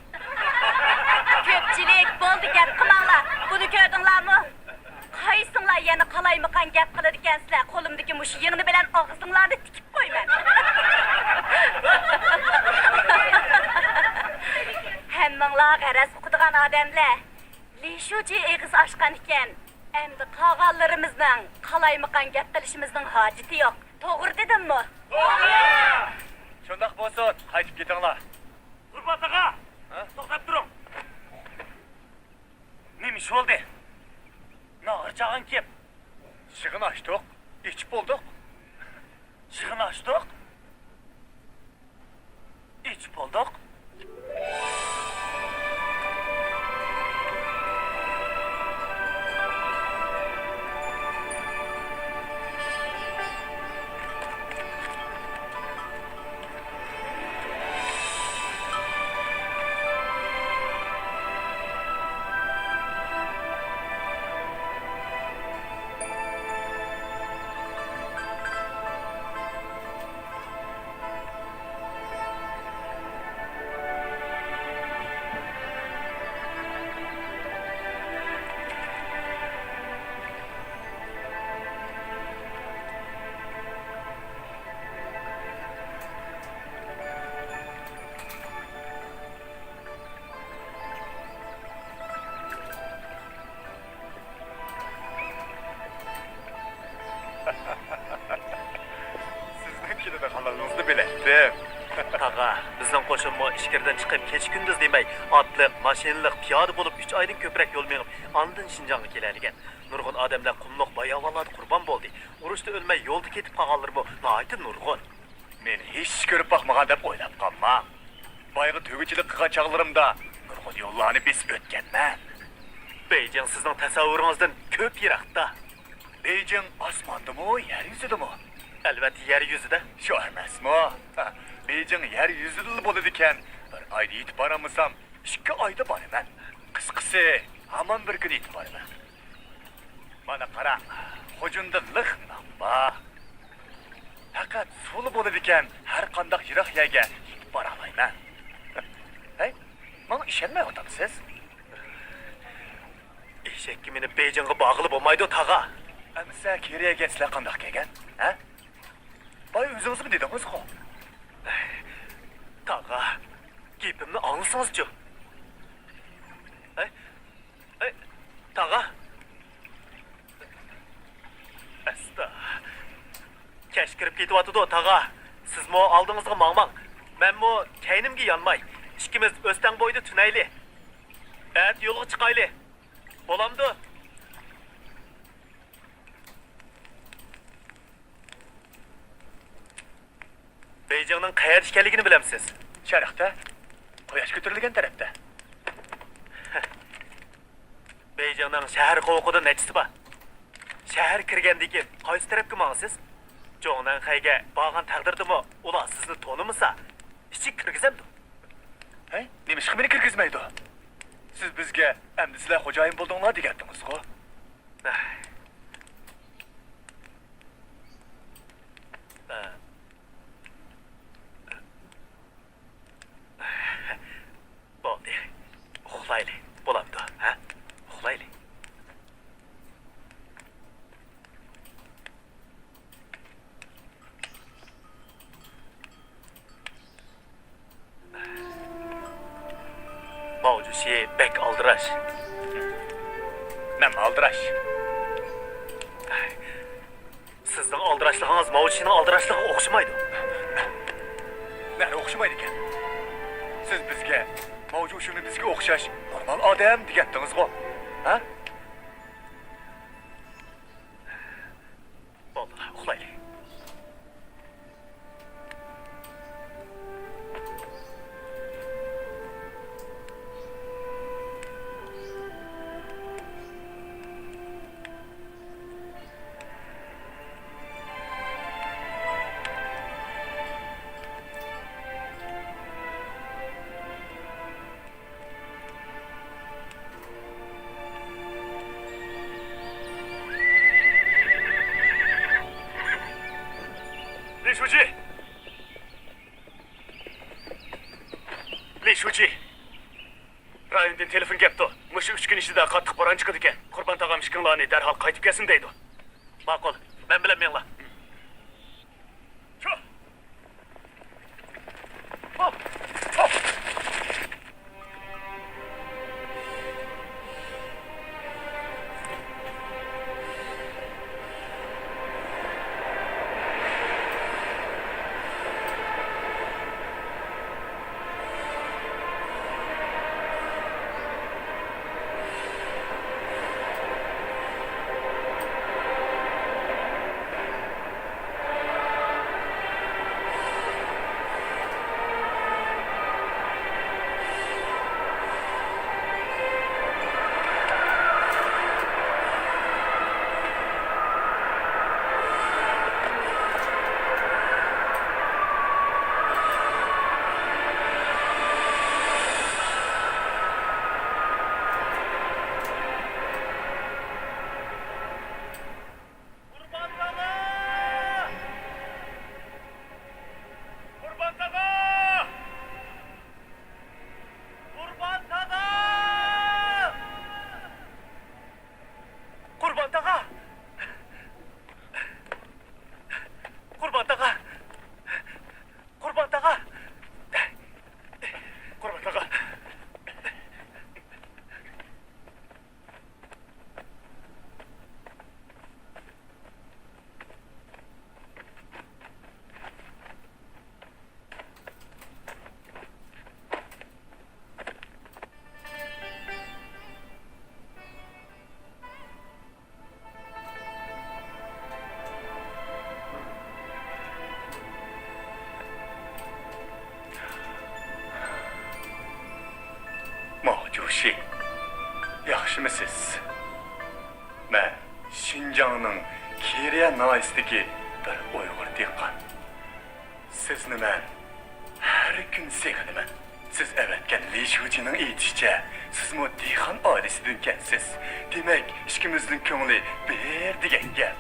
Köpçilik bo'ldi gap qilmanglar. Buni ko'rdinglarmi? Qaysinglar yana qalaymaqan gap qiladi ekansizlar. Qo'limdagi mush yig'ni bilan og'zinglarni tikib qo'yman. Hammanglar g'araz o'qidigan odamlar. Li Shuji eg'iz ochgan ekan. Endi qog'onlarimizning qalaymaqan gap qilishimizning hojati yo'q. To'g'ri dedimmi? Shundoq bo'lsin, qaytib ketinglar. Qurban taqa, to'xtab turing. Nima ish bo'ldi? Nog'irchag'in kim? Shig'in ochdik, ichib bo'ldik. Shig'in ochdik. Ich bo'ldik. Sizninkini de kalanınızı bilettim. Tağa, bizden qo'shinmi ishkirdan chiqib kecha kunduz demay, otliq, mashinaliq, piyoda bo'lib 3 oydan ko'proq yo'l mengib, andin Shinjonga keladigan. Nurg'un odamlar qumliq bayovalar qurbon bo'ldi. Urushda o'lmay yo'lda ketib qolganlar bu. Nihoyatda nurg'un. Men hech ko'rib boqmagan deb o'ylab qolma. Boyagi to'gichilik qilgan chog'larimda nurg'un yo'llarni besib o'tganman. Beijing sizning tasavvuringizdan ko'p yiroqda. Beijing osmondami, yer yuzidami? Albatta yer yuzida. Shu emasmi? Beijing yer yuzida bo'ladi ekan. Bir oyda yetib boramsam, 2 oyda boraman. Qisqasi, hamon bir kun yetib boraman. Mana qarang, hujunda liq namba. Faqat suli bo'ladi ekan, har qanday yiroq yerga yetib bora olmayman. Hey, menga ishonmay o'tiribsiz? Eshakka meni Beijingga bog'lib bo'lmaydi, tağa. Amsa keriyaga sizlar qanday kelgan? Ha? Boy o'zingiz mi dedingiz-ku? Tağa, gapimni anglasangiz-chi. Tağa. Asta. Kesh kirib ketyapti-da, tağa. Sizmi oldingizga mangmang. Menmi kaynimga yonmay. Ikkimiz o'stan bo'yda tunayli. At yo'lga chiqayli. Bo'lamdi? Beijingning qayerda ekanligini bilamsiz? Sharqda, quyosh ko'tarilgan tarafda. Beijingning shahar qo'qida nechisi bor? Shahar kirgandan keyin qaysi tarafga mangsiz? Jo'ngnan qayga borgan taqdirdimi, ular sizni tonimasa, ichki kirgizamdi. Hey, nima ish meni kirgizmaydi? Siz bizga endi sizlar xo'jayin bo'ldinglar degandingiz-ku. Bo'ldi. Uxlayli. Bo'lamdi, ha? Uxlayli. Mavjusi bek aldirash. Men aldirash. Sizning aldirashligingiz Mavjushining aldirashligiga o'xshamaydi. Nari o'xshamaydi ekan. Siz bizga Mavjushini bizga o'xshash normal odam degandingiz-ku. Ha? Bo'ldi, uxlayli. Li Shuji. Rayondan telefon kelibdi. Mushu 3 kun ichida qattiq bo'ron chiqadi ekan. Qurbon tog'am ishkinlarni darhol qaytib kelsin deydi. Ma'qul. Men bilan menglar. bilmisiz? Ben Şinjan'ın Kiriye naistiki bir Uygur dehqon. Sizni ben her gün sevinimen. Siz evetken Li Shuji'nin aytishicha, siz mu dehqon oilasidan kensiz. Demek ikimizning ko'ngli bir degan gap.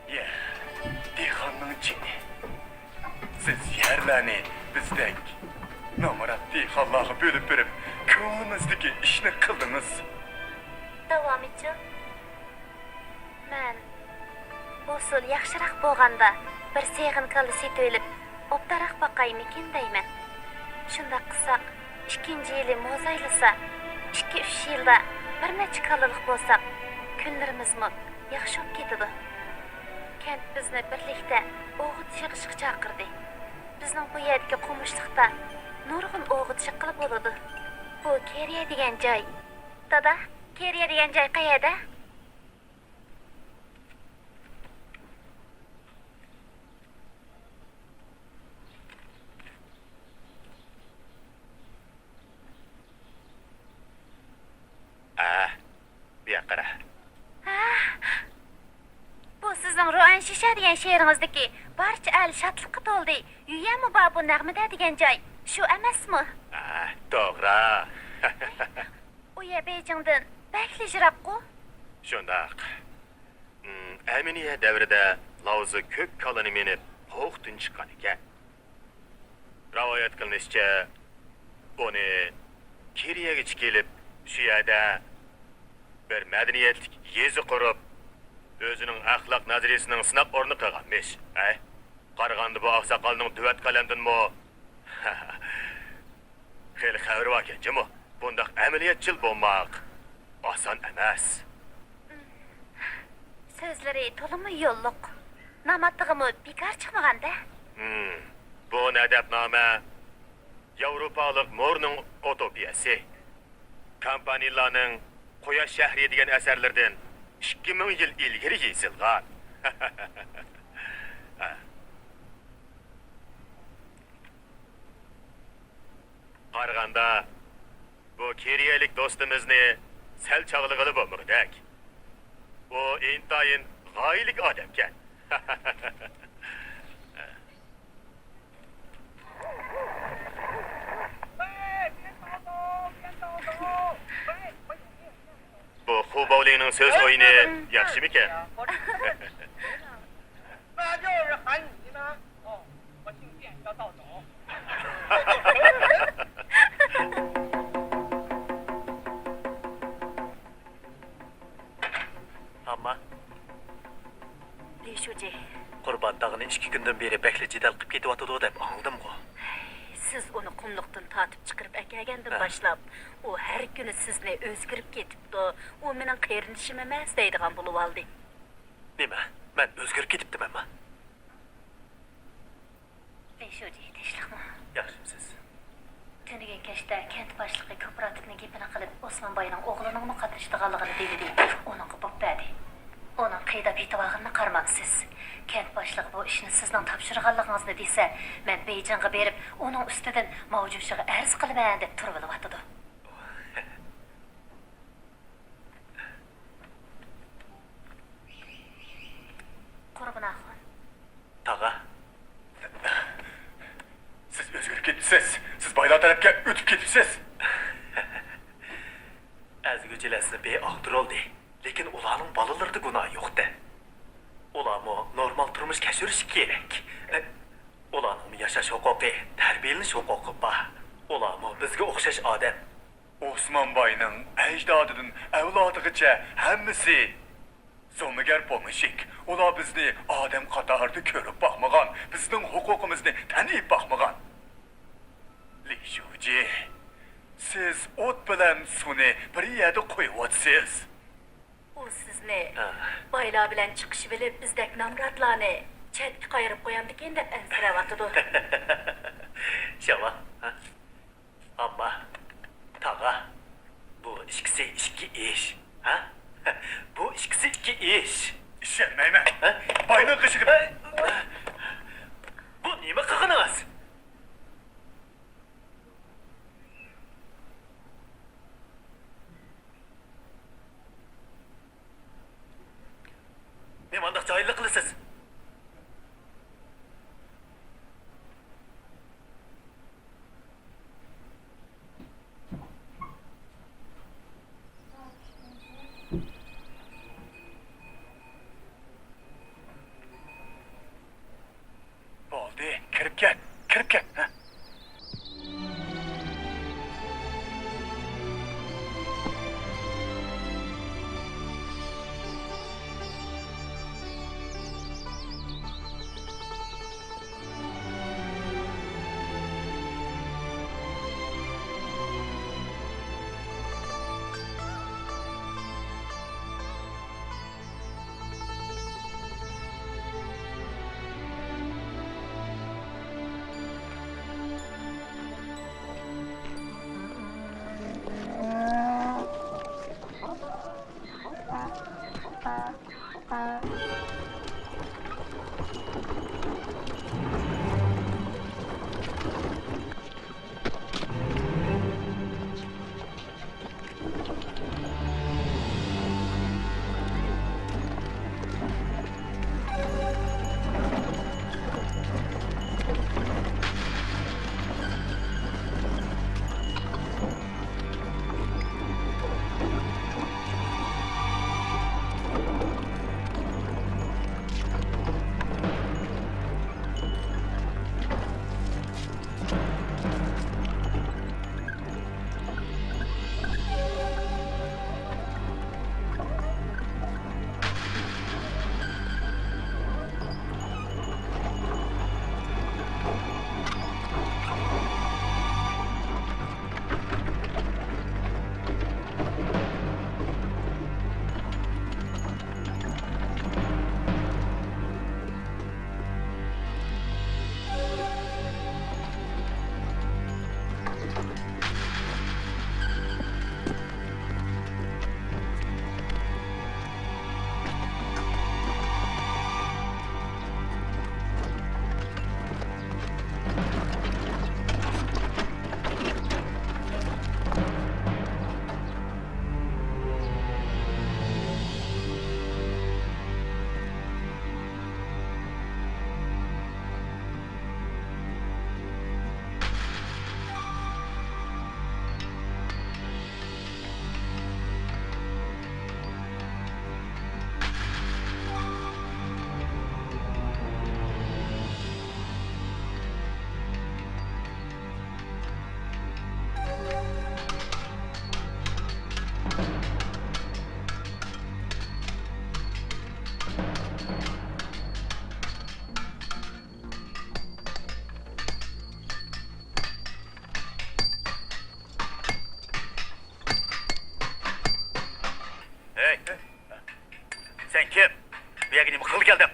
Ya, dehqonning jini. Siz yerlarni bizdek namurat dehqonlarga bo'lib berib, ko'nglimizdagi ishni qildingiz. Davom etchi. Men bu usul yaxshiroq bo'lganda bir seg'in kallisi to'yilib, obdaroq boqaymikin deyman. Shunda qilsak, ikkinchi yili mo'zaylasa, 2-3 yilda bir necha kallalik bo'lsak, kunlarimizmi yaxshi bo'lib ketadi. Kent bizni birlikda o'g'it yig'ishga chaqirdi. Bizning bu yerdagi qo'mishliqda nurg'un o'g'it qilib bo'ladi. Bu Keriya degan joy. Dada, Keriya degan joy qayerda? Bir qara. Bu sizning Ruan Shisha degan she'ringizdagi barcha el shodlikqa to'ldi. Uyami bor bu nag'mada degan joy. Shu emasmi? To'g'ri. U yer Beijingdan bakli jirab-ku. Shundaq. Aminiya davrida Laozi ko'k kalani menib qo'qtin chiqqan ekan. Rivoyat qilinishicha, uni Kiriyaga kelib, shu yerda bir madaniyatlik yezi qurib, o'zining axloq nazariyasining sinab o'rni qilganmish. Qarag'anda bu oqsoqolning duvat qalamdinmi? Xeyli xabar bor ekan-jimi? Bundaq amaliyatchil bo'lmoq oson emas. So'zlari to'limi yo'lliq. Namatig'imi bekor chiqmaganda? Bu nadabnoma Yevropalik Mo'rning utopiyasi. Kompaniyalarning Quyosh shahri degan asarlardan 2000 yil ilgari yozilgan. Qarag'anda bu keriyalik do'stimizni sal chog'lig'ili bo'lmoqdak. U intayin g'oyilik odamkan. Bu Hubowlining so'z o'yini yaxshimikan? 那就是喊你呢。哦，我姓卞，叫赵总。 Amma Li Shuji, Qurban tog'ini 2 kundan beri bakli jidal qilib ketyotdi deb angladim-ku. siz uni qumliqdan tatib chiqarib akagandan boshlab, u har kuni sizni o'zgarib ketibdi. U mening qarindishim emas deydigan bo'lib oldi. Nima? Men o'zgarib ketibdimanmi? Li Shuji, tinchlikmi? Yaxshimisiz? Tuniga kechda kent boshlig'i kooperativning gapini qilib, Osmon boyning o'g'lining qatnashdiganligini dedi. Uning bo'padi. Uning qiyda bitivag'ini qarmaqsiz. Kent boshlig'i bu ishni sizning topshirganligingizni desa, men Beijingga berib, uning ustidan mavjushiga arz qilaman deb turib olyapti. Qurbanaxon. Tog'a, Siz o'zgarib ketibsiz. Siz boylar tarafga o'tib ketibsiz. azguchilarni beaqtiroldi. Lekin ularning bolalarida gunoh yo'q-da. Ularmi normal turmush kechirish kerak. Ularning yashash huquqi, tarbiyalanish huquqi bor. Ularmi bizga o'xshash odam. Osmonboyning ajdodidan avlodigacha hammasi zo'migar bo'lmishik. Ular bizni odam qatorida ko'rib boqmagan, bizning huquqimizni tanib boqmagan. Li Shuji, siz o't bilan suvni bir yerda qo'yyapsiz. U sizni boylar bilan chiqish bilib bizdek namratlarni chetga qayirib qo'yamdikin deb ansiravatdi. Shava, amma tog'a, bu ikkisi ikki ish, ha? Bu ikkisi ikki ish. Ishonmayman. Boyning qishig'i. Bu nima qilganingiz? Gel, kirip gel. Ha? Hey, sen kim? Bu yerga nima qilib kelding?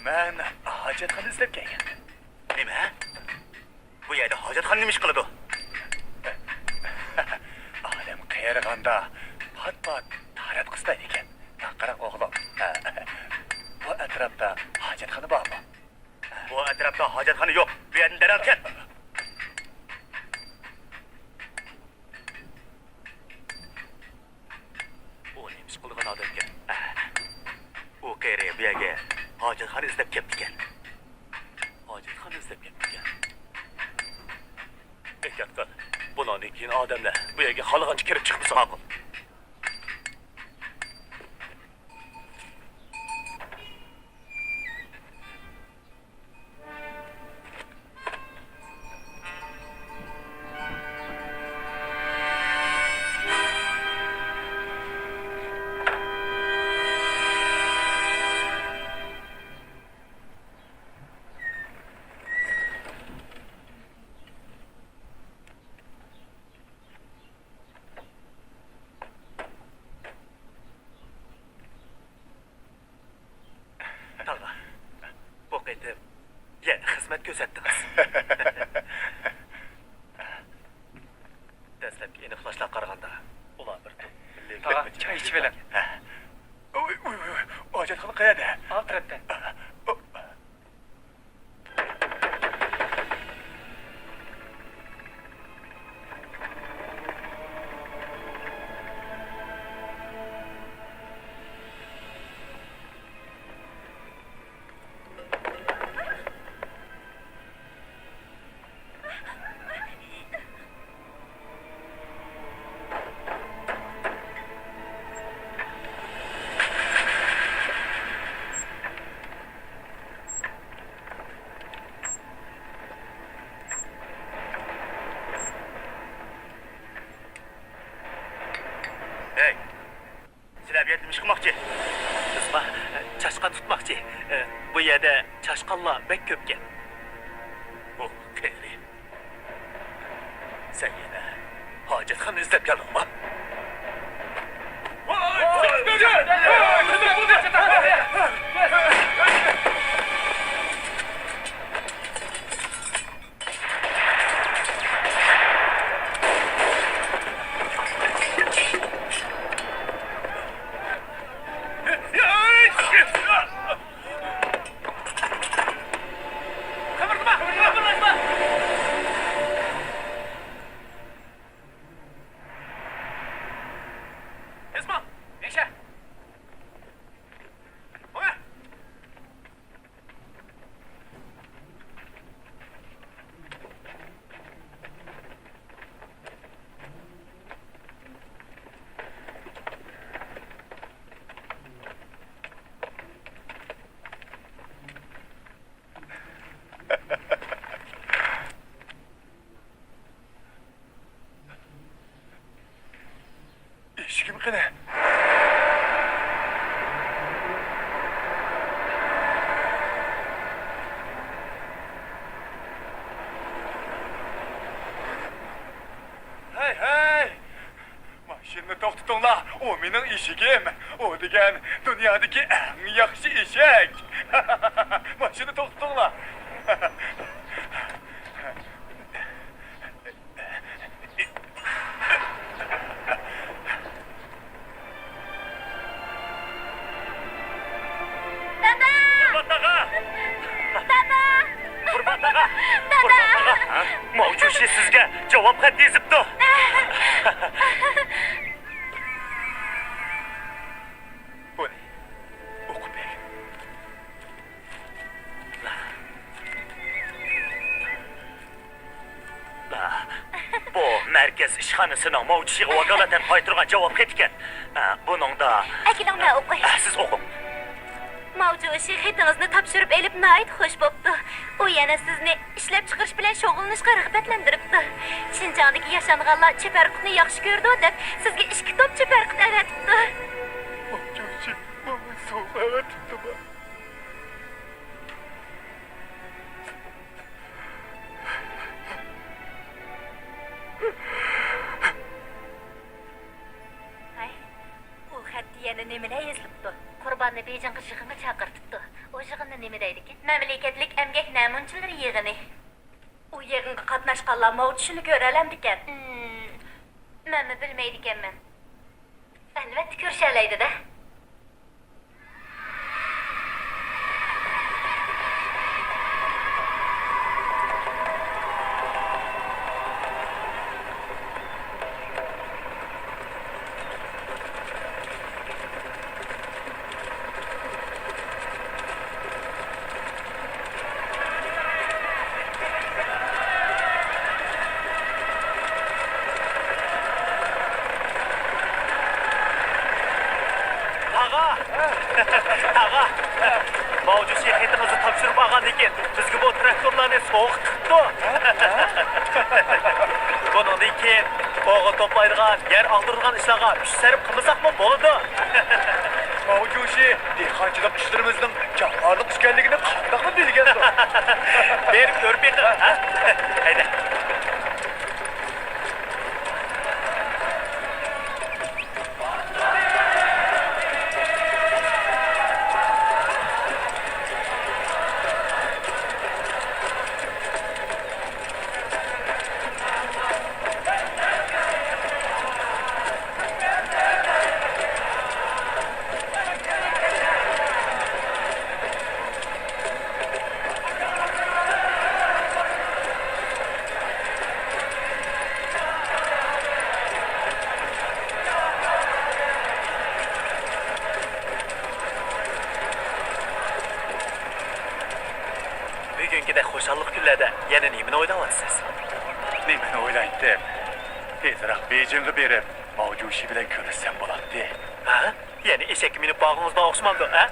Men hojatxona izlab kelgan. Nima? Bu yerda hojatxona nima ish qiladi? Odam qayraganda pat-pat tarat qistaydi ekan. Qarang o'g'lim. Bu atrofda hojatxona bormi? Bu atrofda hojatxona yo'q. Bu yerdan darhol ket. U nima ish qilgan odam ekan? U qayerga bu yerga hojatxona izlab kelibdi ekan. Hojatxona izlab kelibdi ekan. Ehtiyot qil. Bundan keyin odamlar bu yerga xohlagancha kirib chiqmasa ma'qul. Talha, bu qaytib yana xizmat ko'rsatdingiz. Dastlabki aniqlashlar qaraganda ular bir milliy Tag'a, choy ichib oling. Hojatxona qayerda? Alt tarafda. Hey, sizler bir yetim çıkmakçı. Kızma, çaşkan tutmakçı. Bu yerde çaşkanla bek köpken. Oh, Keri. Sen yine hacethanı izlep geldin mi? Esma, Neşe. Oya. İşkim kine. Hey hey! Maşinni to'xtatinglar. O mening eshigim. O degan dunyodagi eng yaxshi eshak. Maşinni to'xtatinglar. Qurban taqa! Mavjushi sizga javob xat yozibdi. Bu ne? Oku bek. Bu markaz ishxonasining mavjushiga vakolatan qaytirgan javob xat ekan. Buningda Akilingni o'qing. siz o'qing. Mavjushi xetingizni topshirib elib nayt xush bo'pti. U yana sizni ishlab chiqarish bilan shug'ullanishga rag'batlantiribdi. Shinjondagi yashanganlar cheparqutni yaxshi ko'rdi deb sizga 2 top cheparqut avatibdi. Mavjushi, mama sovg'a tutdi. Ay, u xatda yana nimalar yozilibdi? Qurbonni Bejingga yig'inga chaqirtibdi. O yig'inni nima deydi ekan? Mamlakatlik emgak namunchilari yig'ini. U yig'inga qatnashganlar mavjudini ko'ra olamdi ekan. Men bilmaydi ekanman. Albatta ko'rishalaydi-da. Taqa, mavjushi xetimizni topshirib olgandan keyin bizga bu traktorlarni so'qitibdi. Bundan keyin o'g'il to'playdigan, yer ag'diradigan ishlarga kuch sarf qilmasaqmi bo'ladi. Mavjushi, dehqonchilik ishlarimizning jahonlik ekanligini qandoqmi bilgansan? Berib ko'rib beqi, ha? Hayda. Bugünkide xo'shallik kunlarda yana nimani o'ylayapsiz? Nimani o'ylaydim? Tezroq Bejingga berib, Mavjushi bilan ko'rishsam bo'ladi. Ha? Yani eshakka minib bog'imizdan o'xshamamdi, ha?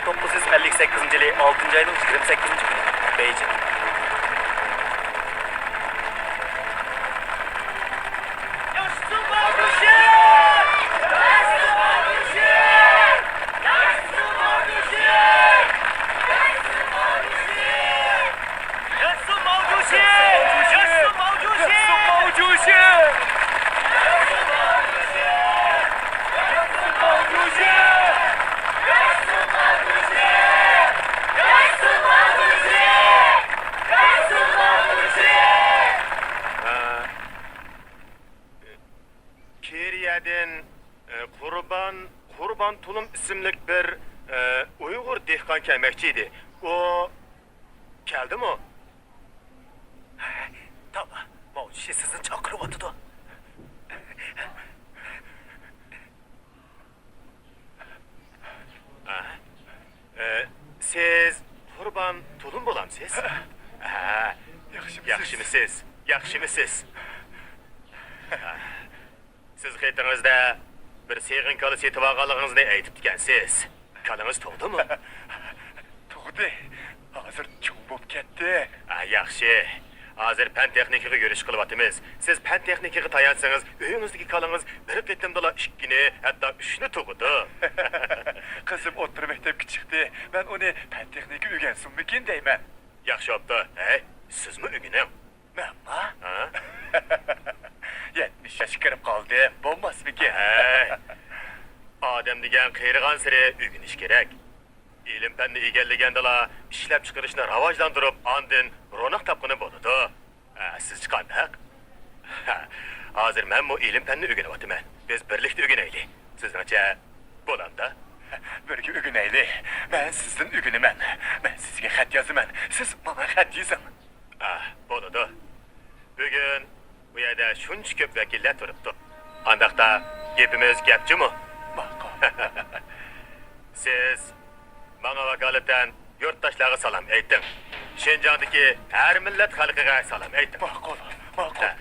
1958 yılı 6. ayının 28. günü Beijing. Keriyadan Qurban Tulum isimlik bir Uyg'ur dehqon kelmoqchi edi. O keldimi? Tamam. Mavcushi sizni chaqiryapti. Siz Qurban Tulum bo'lamsiz? Ha, yaxshimisiz? Yaxshimisiz? Siz xetingizda bir seg'in kala setib olganligingizni aytib ekansiz. Kalangiz tug'dimi? Tug'di. Hozir cho'ng bo'lib ketdi. Yaxshi. Hozir fan texnikaga yurish qilyapmiz. Siz fan texnikaga tayansangiz, uyingizdagi kalangiz bir qitimda 2ni, hatto 3ni tug'di. Qizim o'rta maktabga chiqdi. Men uni fan texnika o'rgansinmikin deyman. Yaxshi bo'pti. Hey, sizmi o'gining? Menmi? Ha? 70 yoshga kirib qoldi. Bo'lmasmikin? Odam degan qiyrigan siri o'rganish kerak. İlim fanni egallagandala ishlab chiqarishni rivojlantirib, andin ro'naq topqini bo'ladi. Siz qanday? Hozir men bu ilim fanni o'rganyapman. Biz birlikda o'rganaylik. Sizningcha bo'lamda? Birga o'rganaylik. Men sizdan o'rganaman. Men sizga xat yozaman. Siz menga xat yozing. Bo'ladi. Bugun bu yerda shuncha ko'p vakillar turibdi. Andaqda gapimiz gapchimi? Ma'qul. Siz bana vakaleten yurttaşlara salam ayting. Şinjandagi har millat xalqiga salam ayting. Ma'qul, ma'qul.